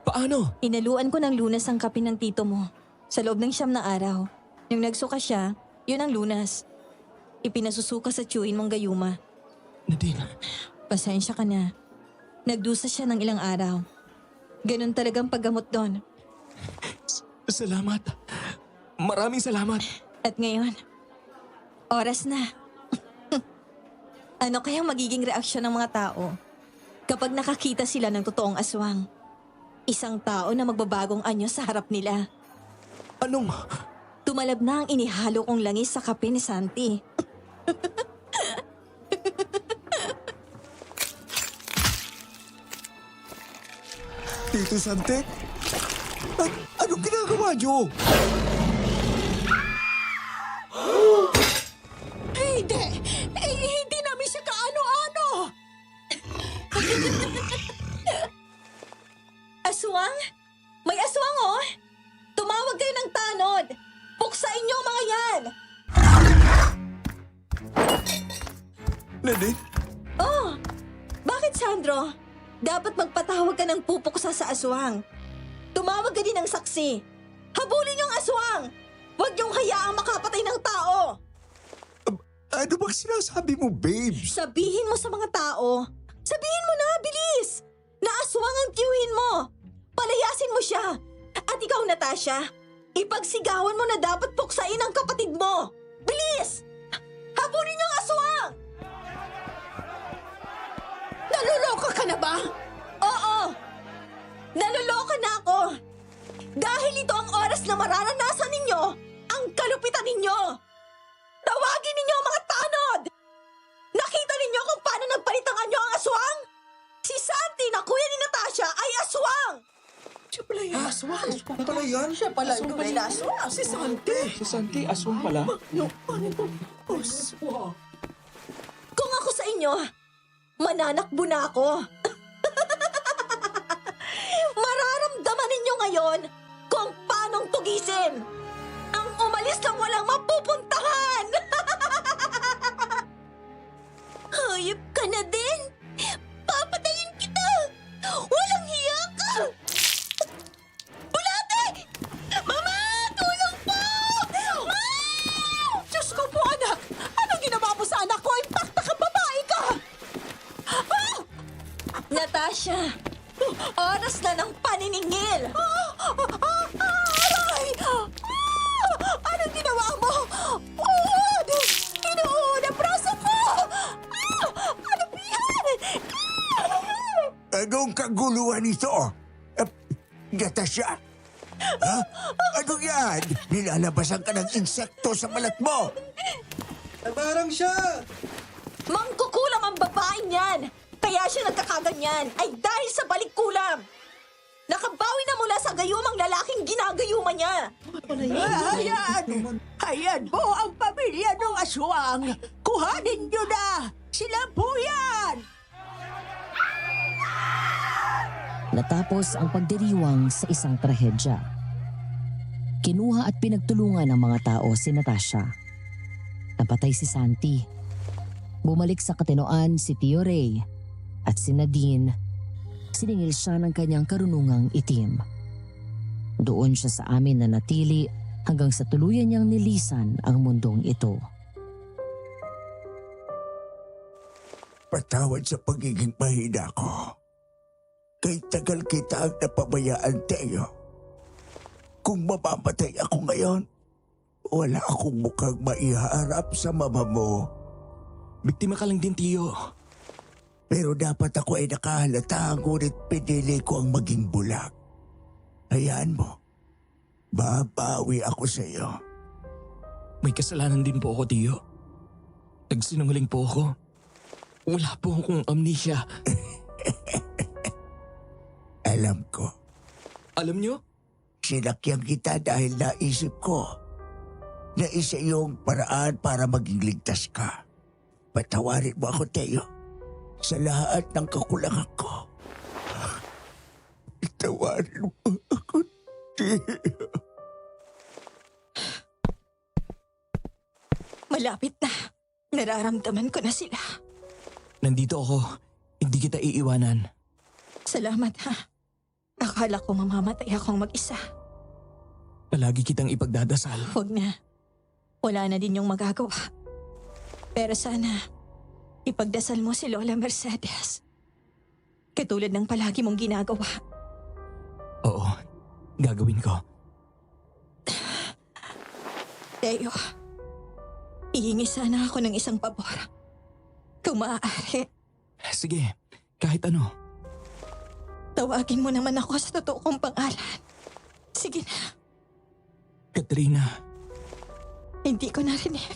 Speaker 7: Paano?
Speaker 8: Inaluan ko ng lunas ang kape ng tito mo. Sa loob ng 9 na araw. Yung nagsuka siya, yun ang lunas. Ipinasusuka sa tiyuhin mong gayuma.
Speaker 7: Nadine.
Speaker 8: Pasensya ka na. Nagdusa siya ng ilang araw. Ganun talagang paggamot doon.
Speaker 7: Salamat. Maraming salamat.
Speaker 8: At ngayon, oras na. Ano kayang magiging reaksyon ng mga tao kapag nakakita sila ng totoong aswang? Isang tao na magbabagong anyo sa harap nila.
Speaker 7: Anong?
Speaker 8: Tumalab na ang inihalo kong langis sa kape ni Santi.
Speaker 6: Tito Sante? Anong ginagawa niyo?
Speaker 5: Hindi! Hindi namin siya kaano-ano!
Speaker 8: Aswang? May aswang oh! Tumawag kayo ng tanod! Puksain niyo ang mga yan!
Speaker 6: Nadine?
Speaker 8: Oh! Bakit, Sandro? Dapat magpatawag ka ng pupuksa sa aswang. Tumawag ka din ng saksi. Habulin yung aswang! Huwag niyong hayaang makapatay ng tao!
Speaker 6: Ano bang sinasabi mo, babes?
Speaker 8: Sabihin mo sa mga tao. Sabihin mo na, bilis! Na aswang ang tiyuhin mo. Palayasin mo siya. At ikaw, Natasha, ipagsigawan mo na dapat puksain ang kapatid mo. Bilis! Habulin yung aswang!
Speaker 5: Naluloka ka na ba?
Speaker 8: Oo! Naluloka na ako! Dahil ito ang oras na mararanasan ninyo ang kalupitan ninyo! Tawagin ninyo ang mga tanod! Nakita ninyo kung paano nagpalit ang anyo ang aswang? Si Santi na kuya ni Natasha ay aswang!
Speaker 5: Siya pala yung aswang.
Speaker 6: Pala yan?
Speaker 5: Siya pala yung aswang. Si Santi.
Speaker 2: Si Santi, aswang pala.
Speaker 5: Aswang.
Speaker 8: Kung ako sa inyo, mananakbo na ako. Mararamdaman ninyo ngayon kung paanong tugisin ang umalis ng walang mapupuntahan. Hayop ka na din. Papatayin kita. Walang hiya ka. Bulate! Mama! Tulong po! Ma!
Speaker 5: Diyos ko po, anak. Anong ginawa mo sa anak ko? Impakta ka, babae ka.
Speaker 8: Natasha, oras na ng paniningil.
Speaker 5: Aray! Anong ginawa mo? Uod! Inuud ang braso ko! Ano ba yan?
Speaker 6: Anong kaguluhan ito? Natasha? Ha? Ano yan? Nilalabasan ka ng insekto sa balat mo!
Speaker 8: Mangkukulam ang babaeng yan. Kaya siya nagkakaganyan ay dahil sa balikkulam. Nakabawi na mula sa gayumang lalaking ginagayuma niya.
Speaker 5: Ayan! Ayan mo ang pamilya ng aswang! Kuhanin nyo na! Sila po yan!
Speaker 4: Natapos ang pagdiriwang sa isang trahedya. Kinuha at pinagtulungan ng mga tao si Natasha. Napatay si Santi. Bumalik sa katinoan si Tio Ray at si Nadine. Siningil siya ng kanyang karunungang itim. Doon siya sa amin na natili hanggang sa tuluyan niyang nilisan ang mundong ito.
Speaker 6: Patawad sa pagiging mahina ko. Kay tagal kita ang napabayaan, Teo. Kung mamamatay ako ngayon, wala akong mukhang maiharap sa mama mo.
Speaker 2: Biktima ka lang din, Tiyo.
Speaker 6: Pero dapat ako ay nakahalata, ngunit pinili ko ang maging bulag. Hayaan mo, babawi ako sa iyo.
Speaker 2: May kasalanan din po ako, Tiyo. Nagsinungaling po ako. Wala po akong amnesia.
Speaker 6: Alam ko,
Speaker 2: Alam niyo?
Speaker 6: sinakyan kita dahil naisip ko na isa yung paraan para maging ligtas ka. Patawarin mo ako, Teo, sa lahat ng kakulangan ko. Patawarin mo ako, Teo.
Speaker 8: Malapit na. Nararamdaman ko na sila.
Speaker 2: Nandito ako. Hindi kita iiwanan.
Speaker 8: Salamat ha. Akala ko mamamatay akong mag-isa.
Speaker 2: Palagi kitang ipagdadasal.
Speaker 8: Huwag na. Wala na din yung magagawa. Pero sana, ipagdasal mo si Lola Mercedes. Katulad ng palagi mong ginagawa.
Speaker 2: Oo, gagawin ko.
Speaker 8: Teo, ihingi sana ako ng isang pabor. Kung maaari,
Speaker 2: Sige, kahit ano.
Speaker 8: tawagin mo naman ako sa totoo kong pangalan. Sige na,
Speaker 2: Katrina,
Speaker 8: hindi ko narinig.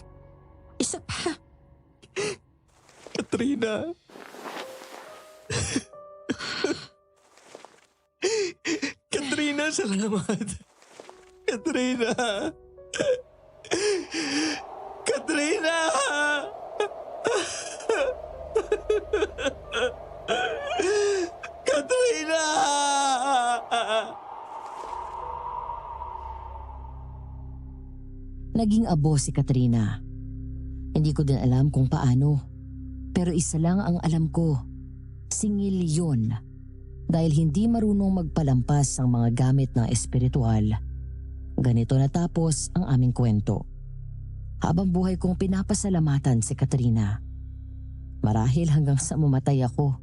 Speaker 8: Isa pa.
Speaker 2: Katrina. Katrina, salamat. Katrina. Katrina! Katrina!
Speaker 4: Naging abo si Katrina. Hindi ko din alam kung paano. Pero isa lang ang alam ko. Singil yun. Dahil hindi marunong magpalampas ang mga gamit ng espiritual. Ganito natapos ang aming kwento. Habang buhay kong pinapasalamatan si Katrina. Marahil hanggang sa mamatay ako.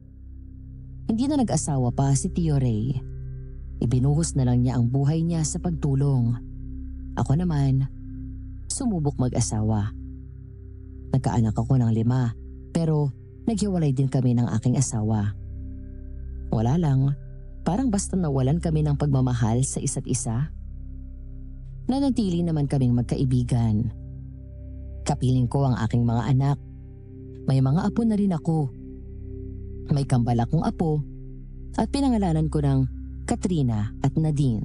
Speaker 4: Hindi na nag-asawa pa si Tio Ray. Ibinuhos na lang niya ang buhay niya sa pagtulong. Ako naman, sumubok mag-asawa. Nagkaanak ako ng 5, pero naghiwalay din kami ng aking asawa. Wala lang, parang basta nawalan kami ng pagmamahal sa isa't isa. Nanatili naman kaming magkaibigan. Kapiling ko ang aking mga anak. May mga apo na rin ako. May kambal akong apo at pinangalanan ko ng Katrina at Nadine.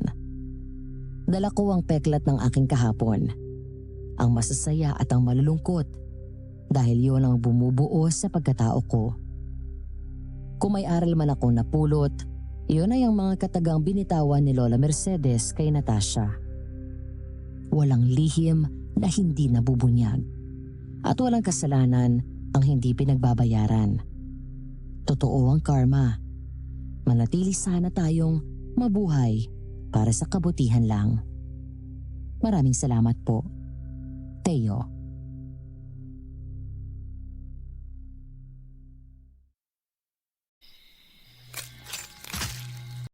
Speaker 4: Dala ko ang peklat ng aking kahapon. Ang masasaya at ang malulungkot dahil yon ang bumubuo sa pagkatao ko. Kung may aral man akong napulot, iyon ay ang mga katagang binitawan ni Lola Mercedes kay Natasha. Walang lihim na hindi nabubunyag at walang kasalanan ang hindi pinagbabayaran. Totoo ang karma. Manatili sana tayong mabuhay para sa kabutihan lang. Maraming salamat po. Teo.